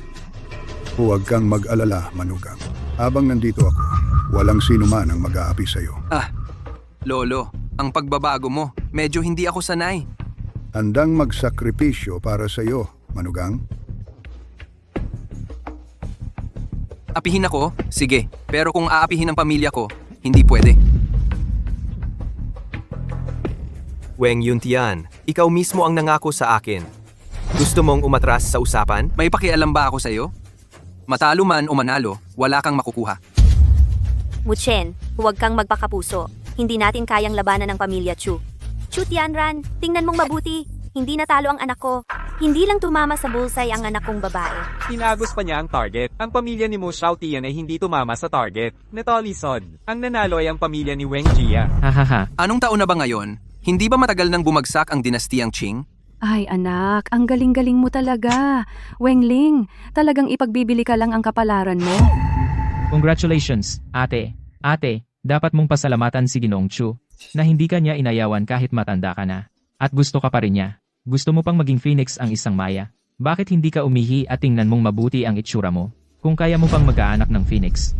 Huwag kang mag-alala, manugang. Habang nandito ako, walang sino man ang mag-aapi sa iyo. Lolo, ang pagbabago mo, medyo hindi ako sanay. Handang magsakripisyo para sa iyo, manugang. Apihin ako? Sige. Pero kung aapihin ang pamilya ko, hindi pwede. Weng Yuntian, ikaw mismo ang nangako sa akin. Gusto mong umatras sa usapan? May pakialam ba ako sa'yo? Matalo man o manalo, wala kang makukuha. Muchen, huwag kang magpakapuso. Hindi natin kayang labanan ng pamilya Chu. Chu Tianran, tingnan mong mabuti. Hindi natalo ang anak ko. Hindi lang tumama sa bullseye ang anak kong babae. Tinagos pa niya ang target. Ang pamilya ni Mo Xiaotian ay hindi tumama sa target. Natalisod. Ang nanalo ay ang pamilya ni Weng Jia. Hahaha. Anong taon na ba ngayon? Hindi ba matagal nang bumagsak ang dinastiyang Qing? Ay anak, ang galing-galing mo talaga. Wengling, talagang ipagbibili ka lang ang kapalaran mo. Congratulations, ate. Ate, dapat mong pasalamatan si Ginoong Chu na hindi ka niya inayawan kahit matanda ka na. At gusto ka pa rin niya. Gusto mo pang maging phoenix ang isang maya. Bakit hindi ka umihi at tingnan mong mabuti ang itsura mo? Kung kaya mo pang mag-aanak ng phoenix.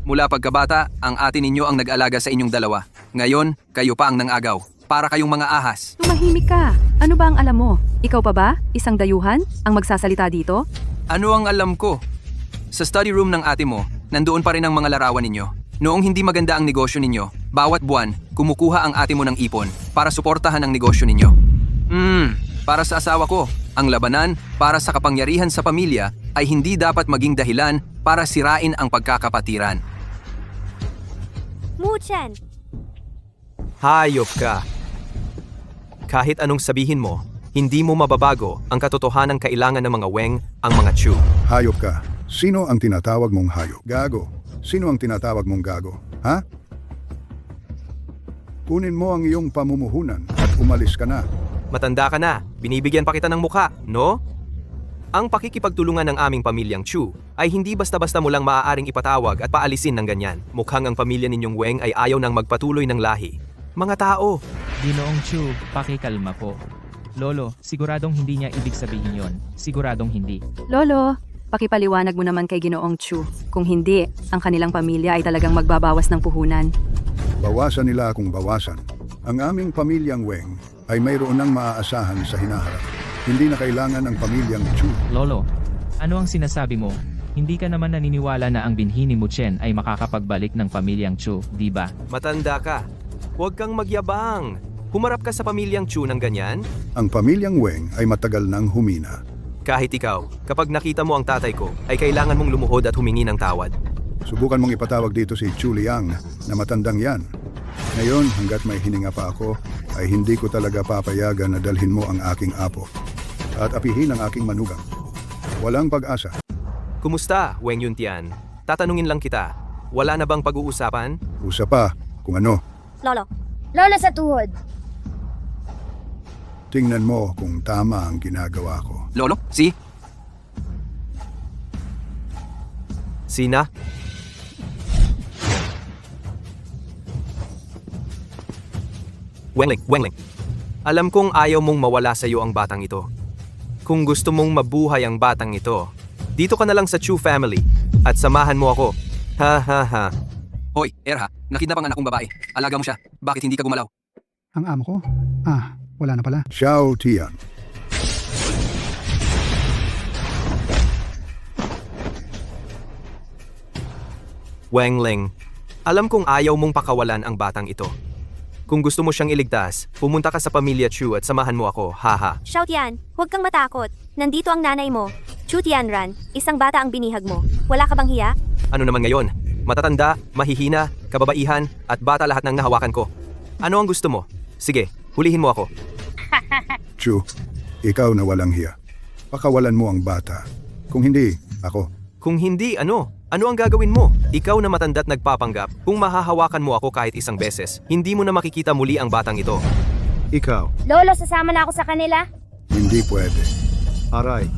Mula pagkabata, ang ate ninyo ang nag-alaga sa inyong dalawa. Ngayon, kayo pa ang nangagaw. Para kayong mga ahas. Tumahimik ka. Ano ba ang alam mo? Ikaw pa ba? Isang dayuhan? Ang magsasalita dito? Ano ang alam ko? Sa study room ng ate mo, nandoon pa rin ang mga larawan ninyo. Noong hindi maganda ang negosyo ninyo, bawat buwan, kumukuha ang ate mo ng ipon para suportahan ang negosyo ninyo. Para sa asawa ko, ang labanan para sa kapangyarihan sa pamilya ay hindi dapat maging dahilan para sirain ang pagkakapatiran. Muchen, Hayop ka. Kahit anong sabihin mo, hindi mo mababago ang katotohanan kailangan ng mga Weng ang mga Chu. Hayop ka. Sino ang tinatawag mong hayop? Gago. Sino ang tinatawag mong gago? Ha? Kunin mo ang iyong pamumuhunan at umalis ka na. Matanda ka na, binibigyan pa kita ng mukha, no? Ang pakikipagtulungan ng aming pamilyang Chu ay hindi basta-basta mo lang maaaring ipatawag at paalisin ng ganyan. Mukhang ang pamilya ninyong Weng ay ayaw nang magpatuloy ng lahi. Mga tao, Ginoong Chu, pakikalma po. Lolo, siguradong hindi niya ibig sabihin yon. Siguradong hindi. Lolo, pakipaliwanag mo naman kay Ginoong Chu. Kung hindi, ang kanilang pamilya ay talagang magbabawas ng puhunan. Bawasan nila akong bawasan. Ang aming pamilyang Weng ay mayroon ng maaasahan sa hinaharap. Hindi na kailangan ng pamilyang Chu. Lolo, ano ang sinasabi mo? Hindi ka naman naniniwala na ang binhi ni Muchen ay makakapagbalik ng pamilyang Chu, di ba? matanda ka. Huwag kang magyabang. Humarap ka sa pamilyang Chu ng ganyan. Ang pamilyang Weng ay matagal nang humina. Kahit ikaw, kapag nakita mo ang tatay ko, ay kailangan mong lumuhod at humingi ng tawad. Subukan mong ipatawag dito si Chu Liang na matandang yan. Ngayon, hanggat may hininga pa ako, ay hindi ko talaga papayagan na dalhin mo ang aking apo at apihin ang aking manugang. Walang pag-asa. Kumusta, Weng Yuntian? Tatanungin lang kita, wala na bang pag-uusapan? Usa pa kung ano. Lolo, Lolo sa tuhod. Tingnan mo kung tama ang ginagawa ko. Lolo, si? Sina? Wengling. Alam kong ayaw mong mawala sa iyo ang batang ito. Kung gusto mong mabuhay ang batang ito, dito ka na lang sa Chu family at samahan mo ako. Ha ha ha. Hoy, Erha, nakidnap ang anak kong babae. Alaga mo siya. Bakit hindi ka gumalaw? Ang amo ko? Wala na pala. Xiao Tian. Wengling, alam kong ayaw mong pakawalan ang batang ito. Kung gusto mo siyang iligtas, pumunta ka sa pamilya Chu at samahan mo ako, haha. Xiaotian, huwag kang matakot. Nandito ang nanay mo. Chu Tianran, isang bata ang binihag mo. Wala ka bang hiya? Ano naman ngayon? Matatanda, mahihina, kababaihan, at bata lahat ng nahawakan ko. Ano ang gusto mo? Sige, hulihin mo ako. Chu, ikaw na walang hiya. Pakawalan mo ang bata. Kung hindi, ako. Kung hindi, ano? Ano ang gagawin mo? Ikaw na matanda't nagpapanggap, kung mahahawakan mo ako kahit isang beses, hindi mo na makikita muli ang batang ito. Ikaw. Lolo, sasama na ako sa kanila. Hindi pwede. Aray,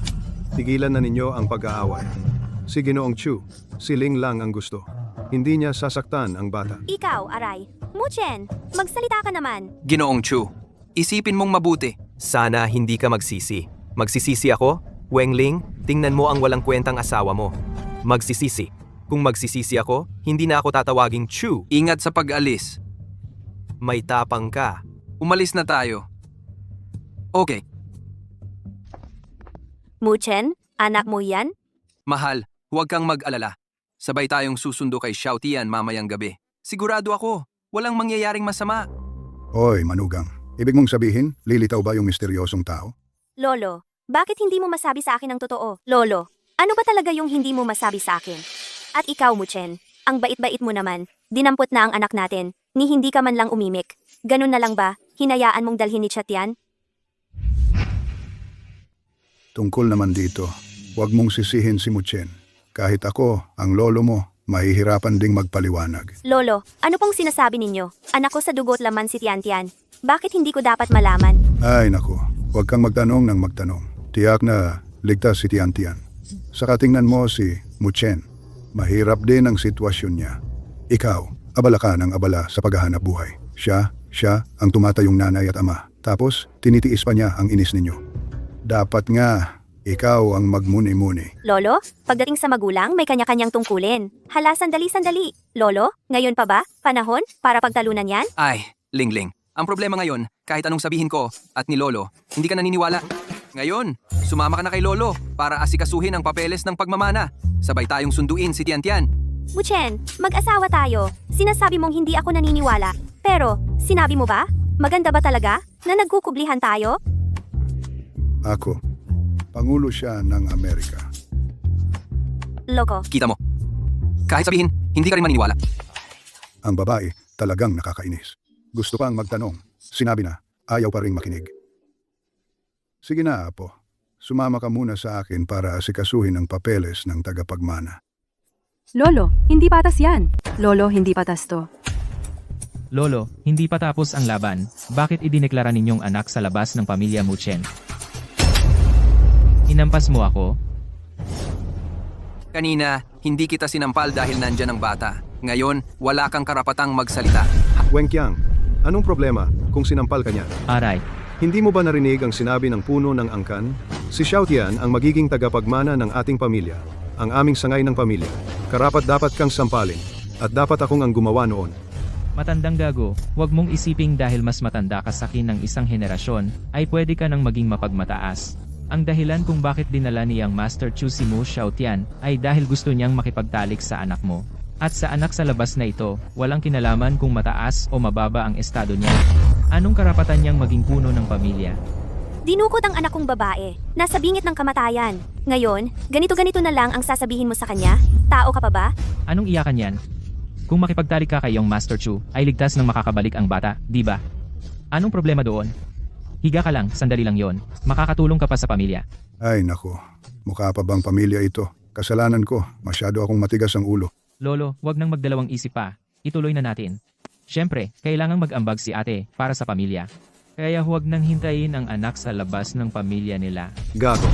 tigilan na ninyo ang pag-aaway. Si Ginoong Chu, si Ling lang ang gusto. Hindi niya sasaktan ang bata. Ikaw, Aray. Muchen, magsalita ka naman. Ginoong Chu, isipin mong mabuti. Sana hindi ka magsisi. Magsisisi ako? Wengling, tingnan mo ang walang kwentang asawa mo. Magsisisi. Kung magsisisi ako, hindi na ako tatawaging Chu. Ingat sa pag-alis. May tapang ka. Umalis na tayo. Okay, Muchen, anak mo yan? mahal, huwag kang mag-alala. Sabay tayong susundo kay Xiaotian mamayang gabi. Sigurado ako, walang mangyayaring masama. Hoy, manugang. Ibig mong sabihin, lilitaw ba yung misteryosong tao? Lolo, bakit hindi mo masabi sa akin ang totoo? Lolo, ano ba talaga yung hindi mo masabi sa akin? At ikaw, Muchen, ang bait-bait mo naman. Dinampot na ang anak natin, ni hindi ka man lang umimik. Ganun na lang ba? Hinayaan mong dalhin ni Xiaotian? Tungkol naman dito, huwag mong sisihin si Muchen. Kahit ako, ang lolo mo, mahihirapan ding magpaliwanag. Lolo, ano pong sinasabi ninyo? Anak ko sa dugo't laman si Tiantian. Bakit hindi ko dapat malaman? Ay naku, huwag kang magtanong ng magtanong. Tiyak na ligtas si Tiantian. Saka tingnan mo si Muchen. Mahirap din ang sitwasyon niya. Ikaw, abala ka ng abala sa paghahanap buhay. Siya ang tumatayong nanay at ama. Tapos, tinitiis pa niya ang inis ninyo. Dapat nga, ikaw ang magmuni-muni. Lolo, pagdating sa magulang, may kanya-kanyang tungkulin. Hala, sandali. Lolo, ngayon pa ba? Panahon para pagtalunan yan? Ay, Lingling. Ang problema ngayon, kahit anong sabihin ko at ni Lolo, hindi ka naniniwala. Ngayon, sumama ka na kay Lolo para asikasuhin ang papeles ng pagmamana. Sabay tayong sunduin si Tiantian. Muchen, mag-asawa tayo. Sinasabi mong hindi ako naniniwala. Pero, sinabi mo ba? Maganda ba talaga na nagkukublihan tayo? Ako, Pangulo siya ng Amerika. Loko. Kita mo. Kahit sabihin, hindi ka rin maniniwala. Ang babae talagang nakakainis. Gusto pang magtanong. Sinabi na, ayaw pa ring makinig. Sige na, Apo. Sumama ka muna sa akin para asikasuhin ang papeles ng tagapagmana. Lolo, hindi patas yan. Lolo, hindi patas to. Lolo, hindi pa tapos ang laban. Bakit idineklara ninyong anak sa labas ng pamilya Muchen? Inampas mo ako? Kanina, hindi kita sinampal dahil nandyan ang bata. Ngayon, wala kang karapatang magsalita. Wenqiang, anong problema kung sinampal ka niya? Aray, Hindi mo ba narinig ang sinabi ng puno ng angkan? Si Xiaotian ang magiging tagapagmana ng ating pamilya, ang aming sangay ng pamilya. Karapat dapat kang sampalin, at dapat akong ang gumawa noon. matandang gago, wag mong isiping dahil mas matanda ka sa akin ng isang henerasyon, ay pwede ka nang maging mapagmataas. Ang dahilan kung bakit dinala niyang Master Chu si Mu Xiaotian ay dahil gusto niyang makipagtalik sa anak mo. At sa anak sa labas na ito, walang kinalaman kung mataas o mababa ang estado niya. Anong karapatan niyang maging puno ng pamilya? Dinukot ang anak kong babae. Nasa bingit ng kamatayan. Ngayon, ganito-ganito na lang ang sasabihin mo sa kanya? Tao ka pa ba? Anong iyakan yan? Kung makipagtalik ka kay iyong Master Chu, ay ligtas nang makakabalik ang bata, di ba? Anong problema doon? Higa ka lang, sandali lang yon. Makakatulong ka pa sa pamilya. Ay naku, mukha pa bang pamilya ito? Kasalanan ko, masyado akong matigas ang ulo. Lolo, wag nang magdalawang isip pa. Ituloy na natin. Siyempre, kailangang mag-ambag si ate para sa pamilya. Kaya huwag nang hintayin ang anak sa labas ng pamilya nila. Gago.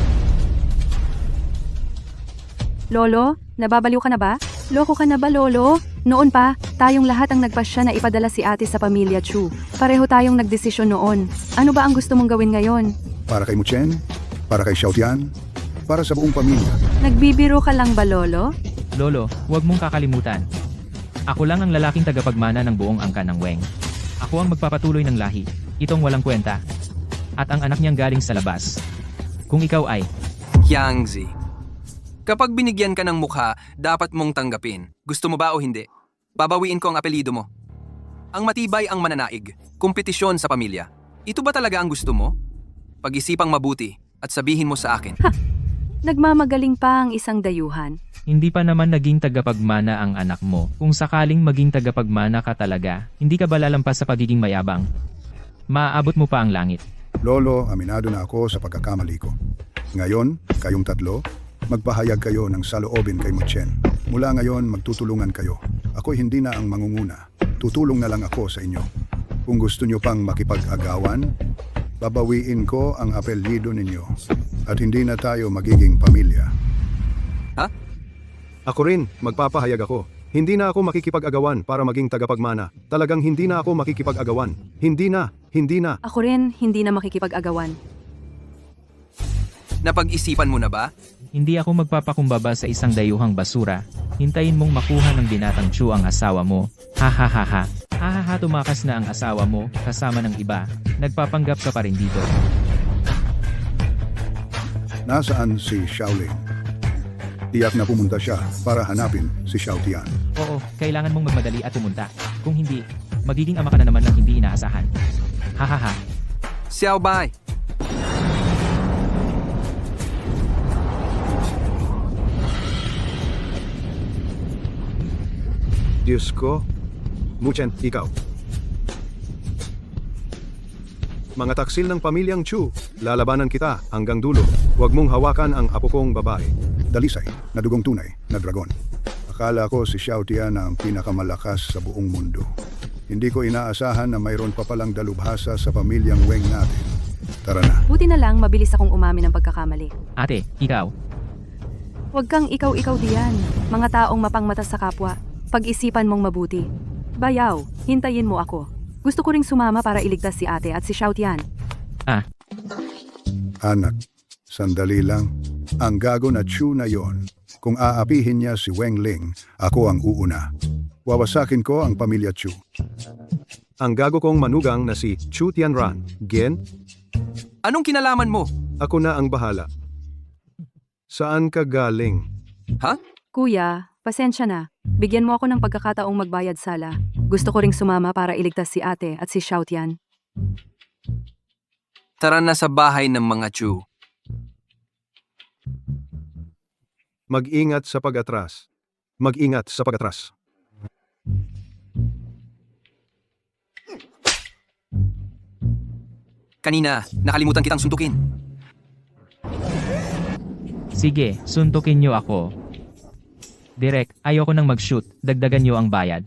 Lolo, nababaliw ka na ba? Loko ka na ba, Lolo? Noon pa, tayong lahat ang nagpasya na ipadala si ate sa pamilya Chu. Pareho tayong nagdesisyon noon. Ano ba ang gusto mong gawin ngayon? Para kay Muchen? Para kay Xiaotian? Para sa buong pamilya? Nagbibiro ka lang ba, Lolo? Lolo, huwag mong kakalimutan. Ako lang ang lalaking tagapagmana ng buong angkan ng Weng. Ako ang magpapatuloy ng lahi, itong walang kwenta. At ang anak niyang galing sa labas. Kung ikaw ay, Yangzi. Kapag binigyan ka ng mukha, dapat mong tanggapin. Gusto mo ba o hindi? Babawiin ko ang apelyido mo. Ang matibay ang mananaig. Kompetisyon sa pamilya. Ito ba talaga ang gusto mo? Pag-isipang mabuti at sabihin mo sa akin. Nagmamagaling pa ang isang dayuhan. hindi pa naman naging tagapagmana ang anak mo. Kung sakaling maging tagapagmana ka talaga, hindi ka ba lalampas sa pagiging mayabang? Maaabot mo pa ang langit. Lolo, aminado na ako sa pagkakamali ko. Ngayon, kayong tatlo, magpahayag kayo ng saloobin kay Muchen. Mula ngayon, magtutulungan kayo. Ako'y hindi na ang mangunguna. Tutulong na lang ako sa inyo. Kung gusto nyo pang makipag-agawan, babawiin ko ang apelyido ninyo. At hindi na tayo magiging pamilya. Ako rin, magpapahayag ako. Hindi na ako makikipag-agawan para maging tagapagmana. Talagang hindi na ako makikipag-agawan. Hindi na. Ako rin, hindi na makikipag-agawan. Napag-isipan mo na ba? Hindi ako magpapakumbaba sa isang dayuhang basura. Hintayin mong makuha ng binatang Chu ang asawa mo. Ha ha ha ha. Ha ha ha, tumakas na ang asawa mo, kasama ng iba. Nagpapanggap ka pa rin dito. Nasaan si Xiaoling? Tiyak na pumunta siya para hanapin si Xiaotian. Oo, kailangan mong magmadali at pumunta. Kung hindi, magiging ama ka na naman ng hindi inaasahan. Hahaha. Xiao Bai, Diyos ko. Muchen, ikaw. Mga taksil ng pamilyang Chu, lalabanan kita hanggang dulo. Huwag mong hawakan ang apo kong babae. Dalisay na dugong tunay na dragon. Akala ko si Xiaotian ang pinakamalakas sa buong mundo. Hindi ko inaasahan na mayroon pa palang dalubhasa sa pamilyang Weng natin. Tara na. Buti na lang mabilis akong umamin ng pagkakamali. Ate, ikaw. Huwag kang ikaw-ikaw diyan. Mga taong mapangmata sa kapwa. Pag-isipan mong mabuti. Bayaw, hintayin mo ako. Gusto ko ring sumama para iligtas si ate at si Xiaotian. Anak, sandali lang. Ang gago na Chu na yon. Kung aapihin niya si Weng Ling, ako ang uuna. Wawasakin ko ang pamilya Chu. Ang gago kong manugang na si Chu Tianran. Gen, anong kinalaman mo? ako na ang bahala. Saan ka galing? Ha? Kuya, pasensya na. Bigyan mo ako ng pagkakataong magbayad sala. Gusto ko ring sumama para iligtas si ate at si Xiaotian. Tara na sa bahay ng mga Chu. Mag-ingat sa pag-atras. Mag-ingat sa pag-atras. Kanina, nakalimutan kitang suntukin. Sige, suntukin niyo ako. Direk, ayoko nang mag-shoot. Dagdagan niyo ang bayad.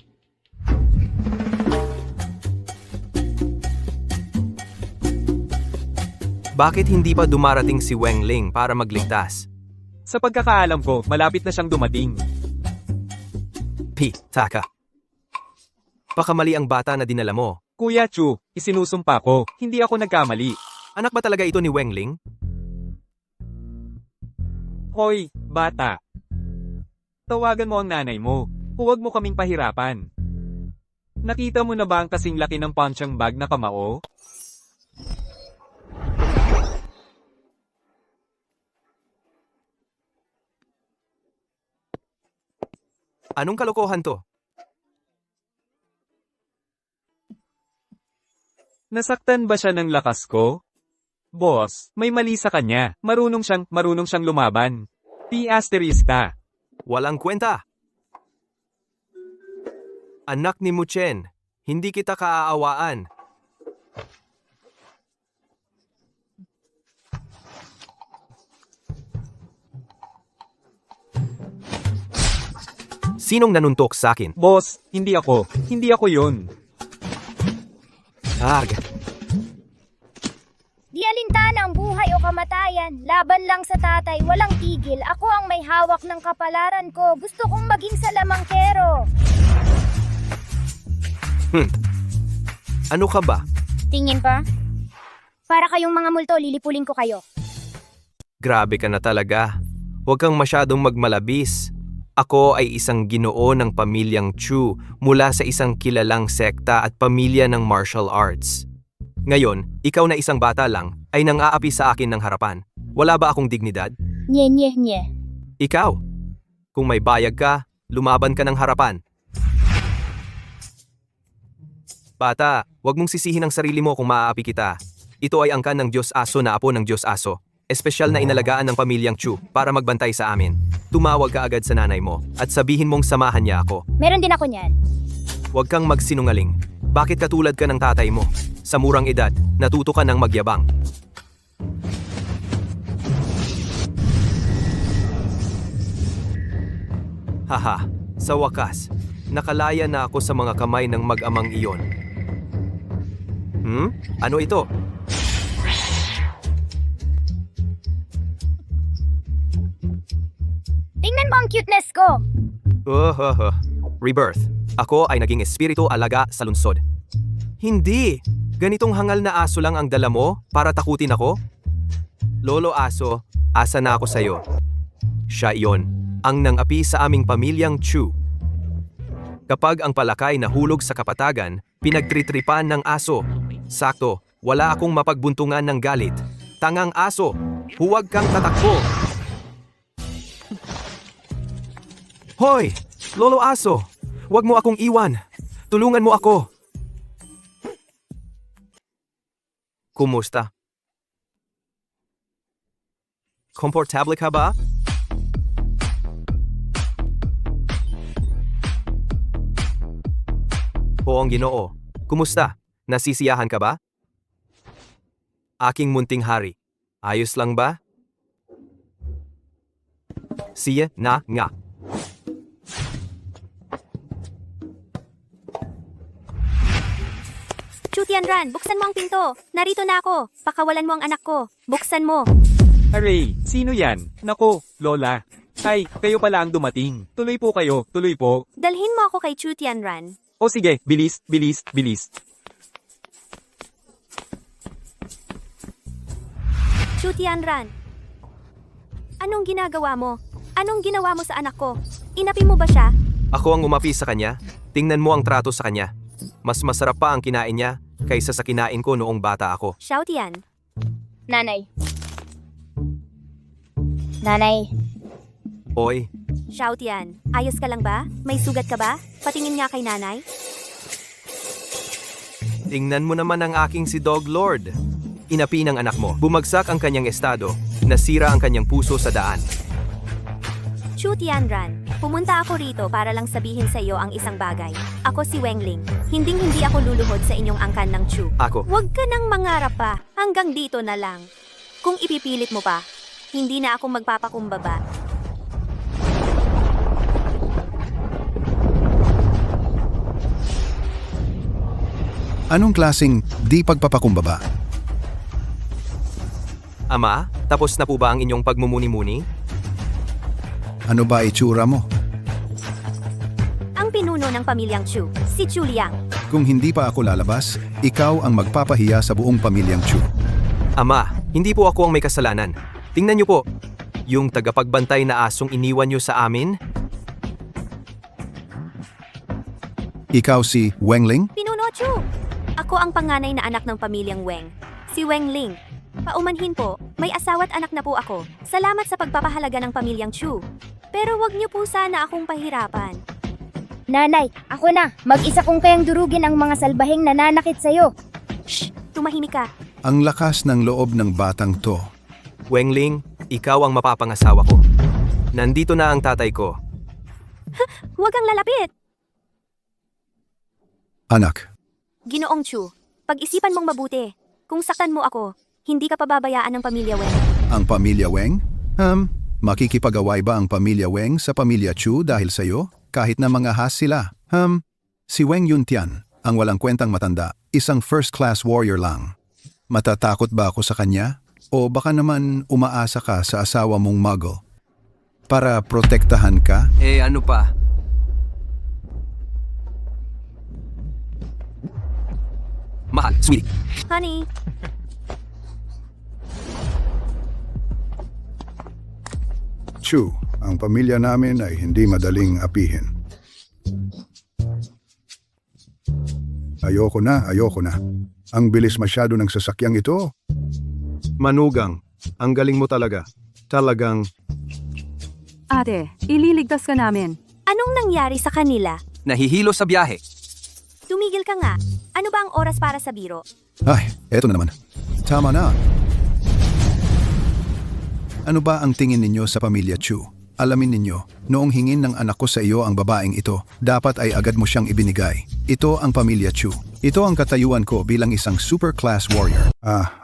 Bakit hindi pa dumarating si Weng Ling para magligtas? Sa pagkakaalam ko, malapit na siyang dumating. Taka. Baka mali ang bata na dinala mo. Kuya Chu, isinusumpa ko, hindi ako nagkamali. Anak ba talaga ito ni Weng Ling? Hoy, bata. Tawagan mo ang nanay mo. Huwag mo kaming pahirapan. Nakita mo na ba ang kasing laki ng punching bag na kamao? Anong kalokohan to? Nasaktan ba siya ng lakas ko? Boss, may mali sa kanya. Marunong siyang lumaban. P***. Walang kwenta. Anak ni Muchen, hindi kita kaaawaan. Sinong nanuntok sa akin? Boss, hindi ako. Hindi ako yun. Di alintana ang buhay o kamatayan. Laban lang sa tatay, walang tigil. Ako ang may hawak ng kapalaran ko. Gusto kong maging salamangkero. Ano ka ba? Tingin pa? Para kayong mga multo, lilipulin ko kayo. Grabe ka na talaga. Huwag kang masyadong magmalabis. Ako ay isang ginoo ng pamilyang Chu mula sa isang kilalang sekta at pamilya ng martial arts. Ngayon, ikaw na isang bata lang ay nang-aapi sa akin ng harapan. Wala ba akong dignidad? Nye, nye, nye. Ikaw, kung may bayag ka, lumaban ka ng harapan. Bata, huwag mong sisihin ang sarili mo kung maaapi kita. Ito ay angkan ng Diyos Aso na apo ng Diyos Aso. Espesyal na inalagaan ng pamilyang Chu para magbantay sa amin. Tumawag ka agad sa nanay mo at sabihin mong samahan niya ako. Meron din ako niyan. Huwag kang magsinungaling. Bakit katulad ka ng tatay mo? Sa murang edad, natuto ka ng magyabang. Haha, sa wakas, nakalaya na ako sa mga kamay ng mag-amang iyon. Ano ito? Tingnan mo ang cuteness ko. Rebirth. Ako ay naging espiritu alaga sa lungsod. Hindi! Ganitong hangal na aso lang ang dala mo para takutin ako? Lolo Aso, asa na ako sa'yo. Siya iyon, ang nang-api sa aming pamilyang Chu. Kapag ang palakay nahulog sa kapatagan, pinagtritripan ng aso. Sakto, wala akong mapagbuntungan ng galit. Tangang aso, huwag kang tatakbo! Hoy! Lolo Aso! Huwag mo akong iwan! Tulungan mo ako! Kumusta? Komportable ka ba? Poong Ginoo, kumusta? Nasisiyahan ka ba? Aking munting hari, ayos lang ba? Siya na nga. Chu Tianran, buksan mo ang pinto. Narito na ako. Pakawalan mo ang anak ko. Buksan mo. Aray, sino yan? Nako, Lola. Ay, kayo pala ang dumating. Tuloy po kayo, tuloy po. Dalhin mo ako kay Chu Tianran. O sige, bilis, bilis, bilis. Chu Tianran. Anong ginagawa mo? Anong ginawa mo sa anak ko? Inapi mo ba siya? Ako ang umapi sa kanya. Tingnan mo ang trato sa kanya. Mas masarap pa ang kinain niya kaysa sa kinain ko noong bata ako. Xiao Tian. Nanay. Nanay. Oy, Xiao Tian, ayos ka lang ba? May sugat ka ba? Patingin nga kay nanay. tingnan mo naman ang aking si Dog Lord. Inapi ng anak mo. Bumagsak ang kanyang estado. Nasira ang kanyang puso sa daan. Chu Tianran, pumunta ako rito para lang sabihin sa iyo ang isang bagay. Ako si Wengling. Hindi ako luluhod sa inyong angkan ng Chu. Ako. Huwag ka nang mangarap pa. Hanggang dito na lang. Kung ipipilit mo pa, hindi na ako magpapakumbaba. Anong klasing di pagpapakumbaba? Ama, tapos na po ba ang inyong pagmumuni-muni? Ano ba itsura mo? Ang pinuno ng pamilyang Chu, si Chu Liang. Kung hindi pa ako lalabas, ikaw ang magpapahiya sa buong pamilyang Chu. Ama, hindi po ako ang may kasalanan. Tingnan niyo po, yung tagapagbantay na asong iniwan niyo sa amin. Ikaw si Wengling? Pinuno Chu! Ako ang panganay na anak ng pamilyang Weng. Si Wengling. Paumanhin po, may asawa't anak na po ako. Salamat sa pagpapahalaga ng pamilyang Chu. Pero wag niyo po sana akong pahirapan. Nanay, ako na. Mag-isa kong kayang durugin ang mga salbahing nananakit sa'yo. Shh! Tumahimik ka. Ang lakas ng loob ng batang to. Wengling, ikaw ang mapapangasawa ko. Nandito na ang tatay ko. Huwag kang lalapit! Anak, Ginoong Chu, pag-isipan mong mabuti. Kung saktan mo ako, hindi ka pababayaan ng pamilya Weng. ang pamilya Weng? Makikipag-away ba ang pamilya Weng sa pamilya Chu dahil sa'yo? Kahit na mga has sila. Si Weng Yuntian, ang walang kwentang matanda, isang first-class warrior lang. Matatakot ba ako sa kanya? O baka naman umaasa ka sa asawa mong muggle? Para protektahan ka? Ano pa? Mahal, sweetie. Honey, Chu, ang pamilya namin ay hindi madaling apihin. Ayoko na. Ang bilis masyado ng sasakyang ito. Manugang, ang galing mo talaga. Talagang, Ate, ililigtas ka namin. anong nangyari sa kanila? Nahihilo sa biyahe. Tumigil ka nga. Ano ba ang oras para sa biro? Ay, eto na naman. Tama na. Ano ba ang tingin ninyo sa pamilya Chu? Alamin ninyo, noong hingin ng anak ko sa iyo ang babaeng ito, dapat ay agad mo siyang ibinigay. Ito ang pamilya Chu. Ito ang katayuan ko bilang isang super class warrior.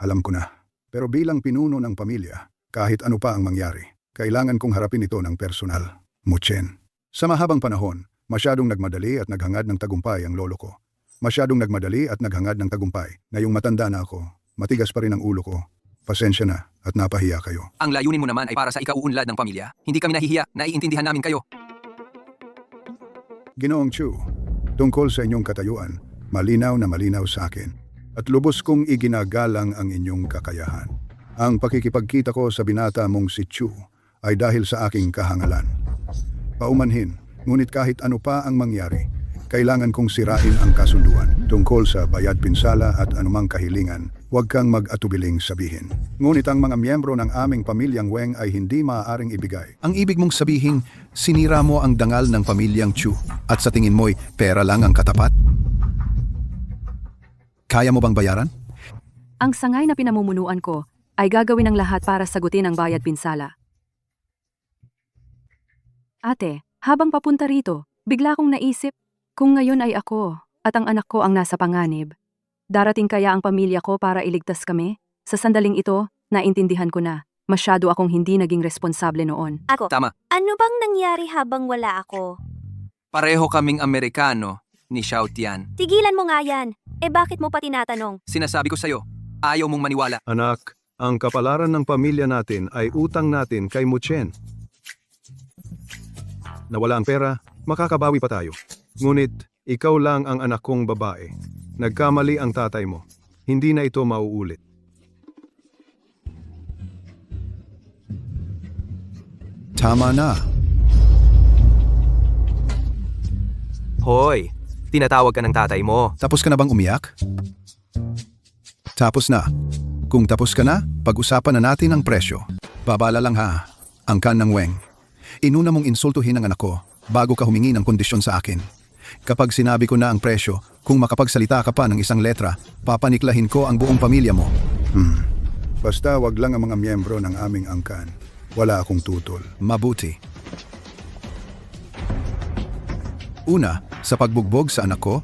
Alam ko na. Pero bilang pinuno ng pamilya, kahit ano pa ang mangyari, kailangan kong harapin ito ng personal. Muchen. Sa mahabang panahon, masyadong nagmadali at naghangad ng tagumpay ang lolo ko. Masyadong nagmadali at naghangad ng tagumpay. Ngayong matanda na ako, matigas pa rin ang ulo ko. Pasensya na at napahiya kayo. Ang layunin mo naman ay para sa ikauunlad ng pamilya. Hindi kami nahihiya, naiintindihan namin kayo. Ginoong Chu, tungkol sa inyong katayuan, malinaw na malinaw sa akin. At lubos kong iginagalang ang inyong kakayahan. Ang pakikipagkita ko sa binata mong si Chu ay dahil sa aking kahangalan. Paumanhin, ngunit kahit ano pa ang mangyari, kailangan kong sirain ang kasunduan tungkol sa bayad pinsala at anumang kahilingan huwag kang mag-atubiling sabihin. Ngunit ang mga miyembro ng aming pamilyang Weng ay hindi maaaring ibigay. Ang ibig mong sabihin, sinira mo ang dangal ng pamilyang Chu at sa tingin mo'y pera lang ang katapat? Kaya mo bang bayaran? Ang sangay na pinamumunuan ko ay gagawin ang lahat para sagutin ang bayad pinsala. Ate, habang papunta rito, bigla kong naisip, kung ngayon ay ako at ang anak ko ang nasa panganib, darating kaya ang pamilya ko para iligtas kami? Sa sandaling ito, naintindihan ko na, masyado akong hindi naging responsable noon. Ako, Tama. ano bang nangyari habang wala ako? Pareho kaming Amerikano ni Xiao Tian. Tigilan mo nga yan. Bakit mo pa tinatanong? Sinasabi ko sa'yo, ayaw mong maniwala. Anak, ang kapalaran ng pamilya natin ay utang natin kay Muchen. Nawala ang pera, makakabawi pa tayo. Ngunit, ikaw lang ang anak kong babae. Nagkamali ang tatay mo. Hindi na ito mauulit. Tama na. Hoy, tinatawag ka ng tatay mo. Tapos ka na bang umiyak? Tapos na. Kung tapos ka na, pag-usapan na natin ang presyo. Babala lang ha, ang kan ng Weng. Inuna mong insultuhin ang anak ko bago ka humingi ng kondisyon sa akin. Kapag sinabi ko na ang presyo, kung makapagsalita ka pa ng isang letra, papaniklahin ko ang buong pamilya mo. Basta wag lang ang mga miyembro ng aming angkan. Wala akong tutol. Mabuti. Una, sa pagbugbog sa anak ko,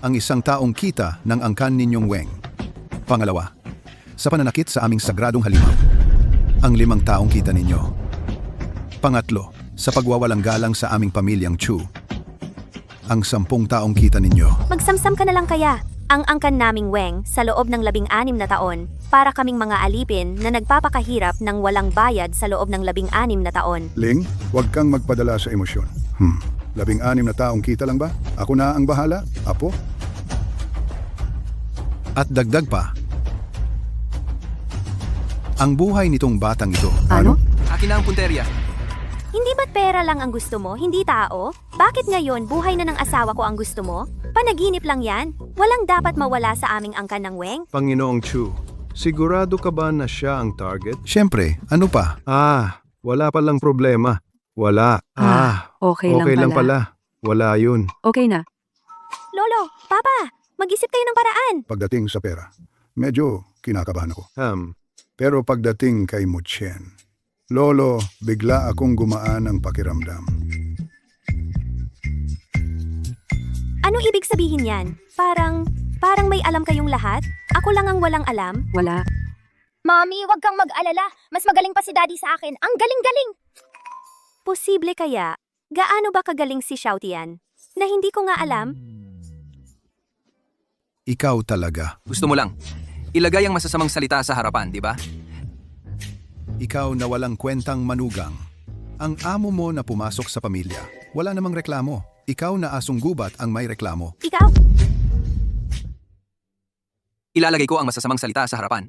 ang isang taong kita ng angkan ninyong Weng. Pangalawa, sa pananakit sa aming sagradong halimaw, ang 5 taong kita ninyo. Pangatlo, sa pagwawalang galang sa aming pamilyang Chu, ang 10 taong kita ninyo. Magsamsam ka na lang kaya. Ang angkan naming Weng sa loob ng 16 na taon, para kaming mga alipin na nagpapakahirap ng walang bayad sa loob ng 16 na taon. Ling, huwag kang magpadala sa emosyon. 16 na taong kita lang ba? Ako na ang bahala, apo? At dagdag pa, ang buhay nitong batang ito. Ano? Akin na ang punterya. Hindi ba't pera lang ang gusto mo, hindi tao? Bakit ngayon buhay na ng asawa ko ang gusto mo? Panaginip lang yan. Walang dapat mawala sa aming angkan ng Weng. Panginoong Chu, sigurado ka ba na siya ang target? Siyempre, ano pa? Wala palang problema. Wala. Okay lang pala. Wala yun. Okay na. Lolo, Papa, mag-isip kayo ng paraan. Pagdating sa pera, medyo kinakabahan ako. Ham, Pero pagdating kay Muchen, Lolo, bigla akong gumaan ang pakiramdam. Anong ibig sabihin yan? Parang may alam kayong lahat? Ako lang ang walang alam? Wala. Mommy, wag kang mag-alala. Mas magaling pa si Daddy sa akin. Ang galing-galing! Posible kaya? Gaano ba kagaling si Xiao Tian? Na hindi ko nga alam? ikaw talaga. Gusto mo lang. Ilagay ang masasamang salita sa harapan, di ba? Ikaw na walang kwentang manugang. Ang amo mo na pumasok sa pamilya. Wala namang reklamo. Ikaw na asong gubat ang may reklamo. Ikaw? Ilalagay ko ang masasamang salita sa harapan.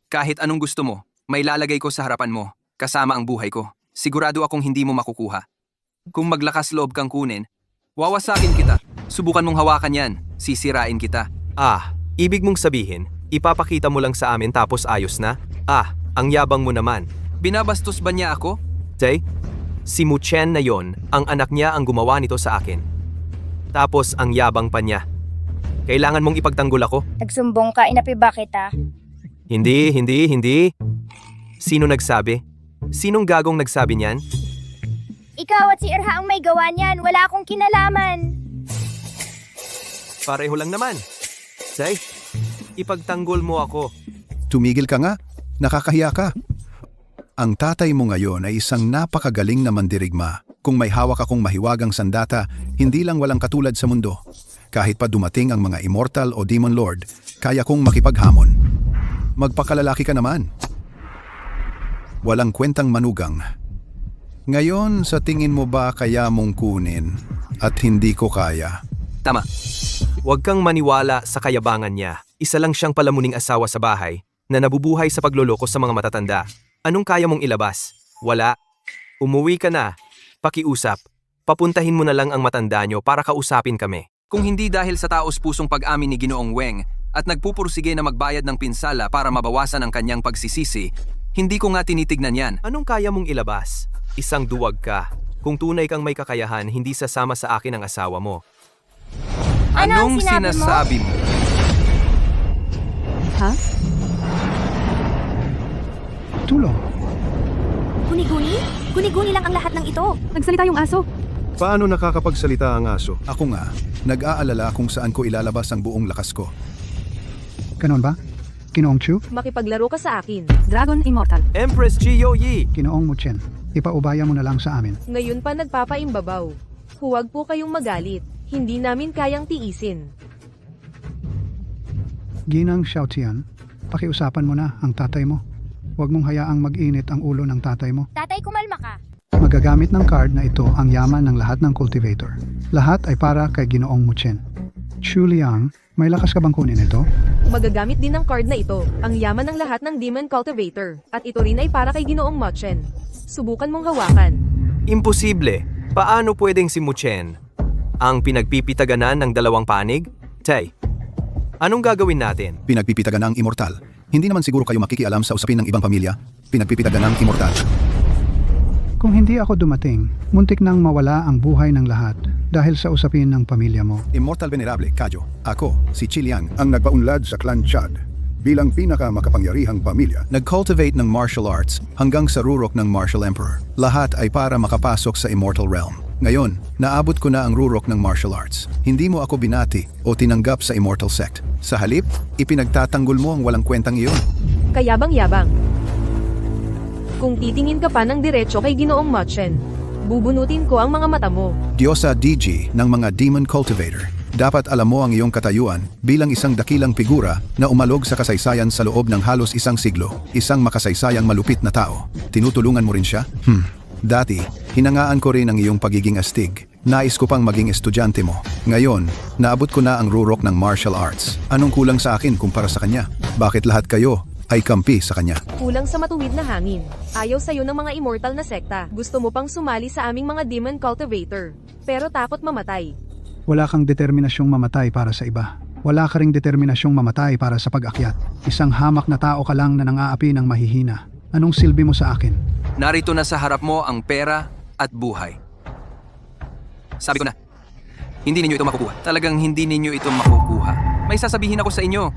Kahit anong gusto mo, may lalagay ko sa harapan mo, kasama ang buhay ko. Sigurado akong hindi mo makukuha. Kung maglakas loob kang kunin, wawasakin kita. Subukan mong hawakan yan. Sisirain kita. Ibig mong sabihin, ipapakita mo lang sa amin tapos ayos na? Ang yabang mo naman. Binabastos ba niya ako? Tay, si Muchen na yon, ang anak niya ang gumawa nito sa akin. Tapos ang yabang pa niya. Kailangan mong ipagtanggol ako? Nagsumbong ka, inapi ba kita? Hindi. Sino nagsabi? Sinong gagong nagsabi niyan? Ikaw at si Erha ang may gawa niyan. Wala akong kinalaman. Pareho lang naman. Tay, ipagtanggol mo ako. Tumigil ka nga. Nakakahiya ka. Ang tatay mo ngayon ay isang napakagaling na mandirigma. Kung may hawak akong mahiwagang sandata, hindi lang walang katulad sa mundo. Kahit pa dumating ang mga immortal o demon lord, kaya kong makipaghamon. Magpakalalaki ka naman. Walang kwentang manugang. Ngayon, sa tingin mo ba kaya mong kunin at hindi ko kaya? Tama. Huwag kang maniwala sa kayabangan niya. Isa lang siyang palamuning asawa sa bahay na nabubuhay sa pagloloko sa mga matatanda. Anong kaya mong ilabas? Wala. Umuwi ka na. Pakiusap. Papuntahin mo na lang ang matanda nyo para kausapin kami. Kung hindi dahil sa taos pusong pag-amin ni Ginoong Weng, at nagpupursige na magbayad ng pinsala para mabawasan ang kanyang pagsisisi, hindi ko nga tinitignan yan. Anong kaya mong ilabas? Isang duwag ka. Kung tunay kang may kakayahan, hindi sasama sa akin ang asawa mo. Ano ang Anong sinabi mo? sinasabi mo? Ha? Tulong. Guni-guni? Guni-guni lang ang lahat ng ito. Nagsalita yung aso. Paano nakakapagsalita ang aso? Ako nga, nag-aalala kung saan ko ilalabas ang buong lakas ko. Ganon ba? Ginoong Chu? Makipaglaro ka sa akin. Dragon Immortal. Empress Jiyo Yi! Ginoong Muchen. Ipaubaya mo na lang sa amin. Ngayon pa nagpapaimbabaw. Huwag po kayong magalit. Hindi namin kayang tiisin. Ginang Xiaotian, pakiusapan mo na ang tatay mo. Huwag mong hayaang mag-init ang ulo ng tatay mo. Tatay, kumalma ka. Magagamit ng card na ito ang yaman ng lahat ng cultivator. Lahat ay para kay Ginoong Muchen. Chu Liang, may lakas ka bang kunin ito? Magagamit din ng card na ito, ang yaman ng lahat ng Demon Cultivator. At ito rin ay para kay Ginoong Machen. Subukan mong hawakan. Imposible. Paano pwedeng si Muchen ang pinagpipitaganan ng dalawang panig? Tay, anong gagawin natin? Pinagpipitagan ng immortal. Hindi naman siguro kayo makikialam sa usapin ng ibang pamilya. Pinagpipitagan ng immortal. Kung hindi ako dumating, muntik nang mawala ang buhay ng lahat dahil sa usapin ng pamilya mo. Immortal Venerable, Kajo. Ako, si Chiliang, Ang nagpaunlad sa clan Chad bilang pinakamakapangyarihang pamilya. nag-cultivate ng martial arts hanggang sa rurok ng Martial Emperor. Lahat ay para makapasok sa Immortal Realm. Ngayon, naabot ko na ang rurok ng martial arts. Hindi mo ako binati o tinanggap sa Immortal Sect. Sa halip, ipinagtatanggol mo ang walang kwentang iyon. Kayabang-yabang. Kung titingin ka pa ng diretso kay Ginoong Machen, bubunutin ko ang mga mata mo. Diyosa DG ng mga Demon Cultivator. Dapat alam mo ang iyong katayuan bilang isang dakilang figura na umalog sa kasaysayan sa loob ng halos isang siglo. Isang makasaysayang malupit na tao. Tinutulungan mo rin siya? Dati, hinangaan ko rin ang iyong pagiging astig. Nais ko pang maging estudyante mo. Ngayon, naabot ko na ang rurok ng martial arts. Anong kulang sa akin kumpara sa kanya? Bakit lahat kayo ay kampi sa kanya? Kulang sa matuwid na hangin. Ayaw sa'yo ng mga immortal na sekta. Gusto mo pang sumali sa aming mga Demon Cultivator. Pero takot mamatay. Wala kang determinasyong mamatay para sa iba. Wala ka ring determinasyong mamatay para sa pag-akyat. Isang hamak na tao ka lang na nang-aapi ng mahihina. Anong silbi mo sa akin? Narito na sa harap mo ang pera at buhay. Sabi ko na, hindi ninyo ito makukuha. Talagang hindi ninyo ito makukuha. May sasabihin ako sa inyo.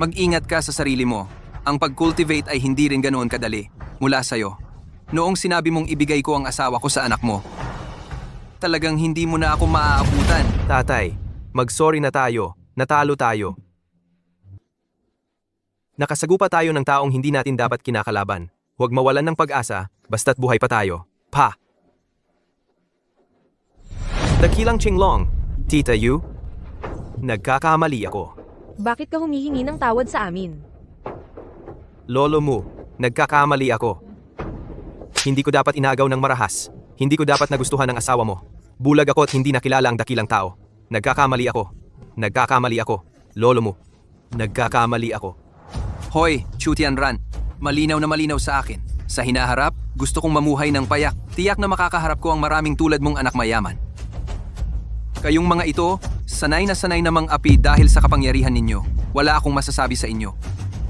Mag-ingat ka sa sarili mo. Ang pag-cultivate ay hindi rin ganoon kadali mula sa'yo. Noong sinabi mong ibigay ko ang asawa ko sa anak mo, talagang hindi mo na ako maaabutan. Tatay, mag-sorry na tayo. Natalo tayo. Nakasagupa tayo ng taong hindi natin dapat kinakalaban. Huwag mawalan ng pag-asa, basta't buhay pa tayo. Pa! Dakilang Chinglong, Tita Yu, nagkakamali ako. Bakit ka humihingi ng tawad sa amin? Lolo Mu, nagkakamali ako. Hindi ko dapat inagaw ng marahas. Hindi ko dapat nagustuhan ng asawa mo. Bulag ako at hindi nakilala ang dakilang tao. Nagkakamali ako. Nagkakamali ako. Lolo Mu, nagkakamali ako. Hoy, Chu Tianran, malinaw na malinaw sa akin. Sa hinaharap, gusto kong mamuhay ng payak. Tiyak na makakaharap ko ang maraming tulad mong anak mayaman. Kayong mga ito, sanay na namang api dahil sa kapangyarihan ninyo. Wala akong masasabi sa inyo.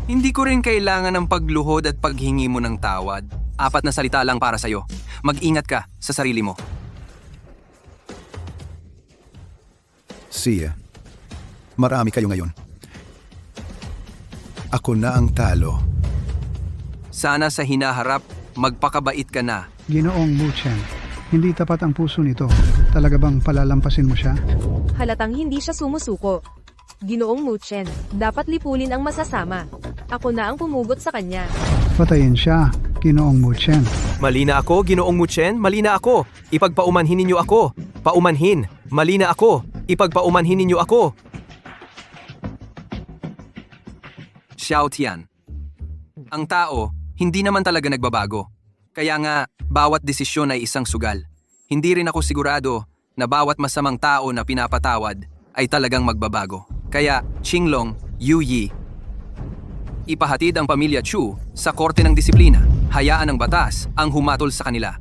Hindi ko rin kailangan ng pagluhod at paghingi mo ng tawad. 4 na salita lang para sa'yo. Mag-ingat ka sa sarili mo. Siya, marami kayo ngayon. Ako na ang talo. Sana sa hinaharap, magpakabait ka na. Ginoong Muchen, hindi tapat ang puso nito. Talaga bang palalampasin mo siya? Halatang hindi siya sumusuko. Ginoong Muchen, dapat lipulin ang masasama. Ako na ang pumugot sa kanya. Patayin siya, Ginoong Muchen. Mali na ako, Ginoong Muchen, mali na ako. Ipagpaumanhin ninyo ako. Paumanhin. Mali na ako. Ipagpaumanhin ninyo ako. Xiao Tian. Ang tao, hindi naman talaga nagbabago. Kaya nga, bawat desisyon ay isang sugal. Hindi rin ako sigurado na bawat masamang tao na pinapatawad ay talagang magbabago. Kaya, Qinglong, Yu Yi, ipahatid ang pamilya Chu sa korte ng disiplina. Hayaan ng batas ang humatol sa kanila.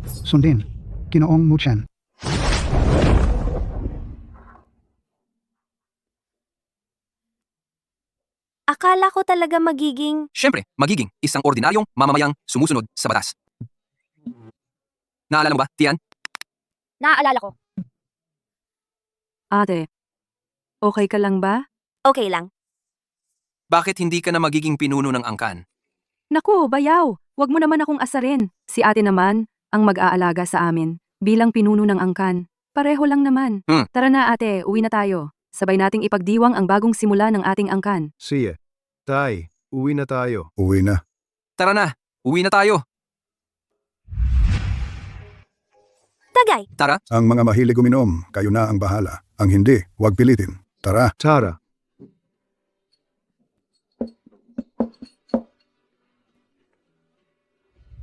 Sundin, Ginoong Muchen. Akala ko talaga magiging... Siyempre, magiging isang ordinaryong mamamayang sumusunod sa batas. Naalala mo ba, Tian? Naaalala ko. Ate, okay ka lang ba? Okay lang. Bakit hindi ka na magiging pinuno ng angkan? Naku, bayaw, wag mo naman akong asarin. Si ate naman, ang mag-aalaga sa amin, bilang pinuno ng angkan. Pareho lang naman. Tara na ate, uwi na tayo. Sabay nating ipagdiwang ang bagong simula ng ating angkan. Sige. Tay, uwi na tayo. Uwi na. Tara na, uwi na tayo. Tagay, Tara, Ang mga mahilig uminom, kayo na ang bahala. Ang hindi, huwag pilitin. Tara. Tara.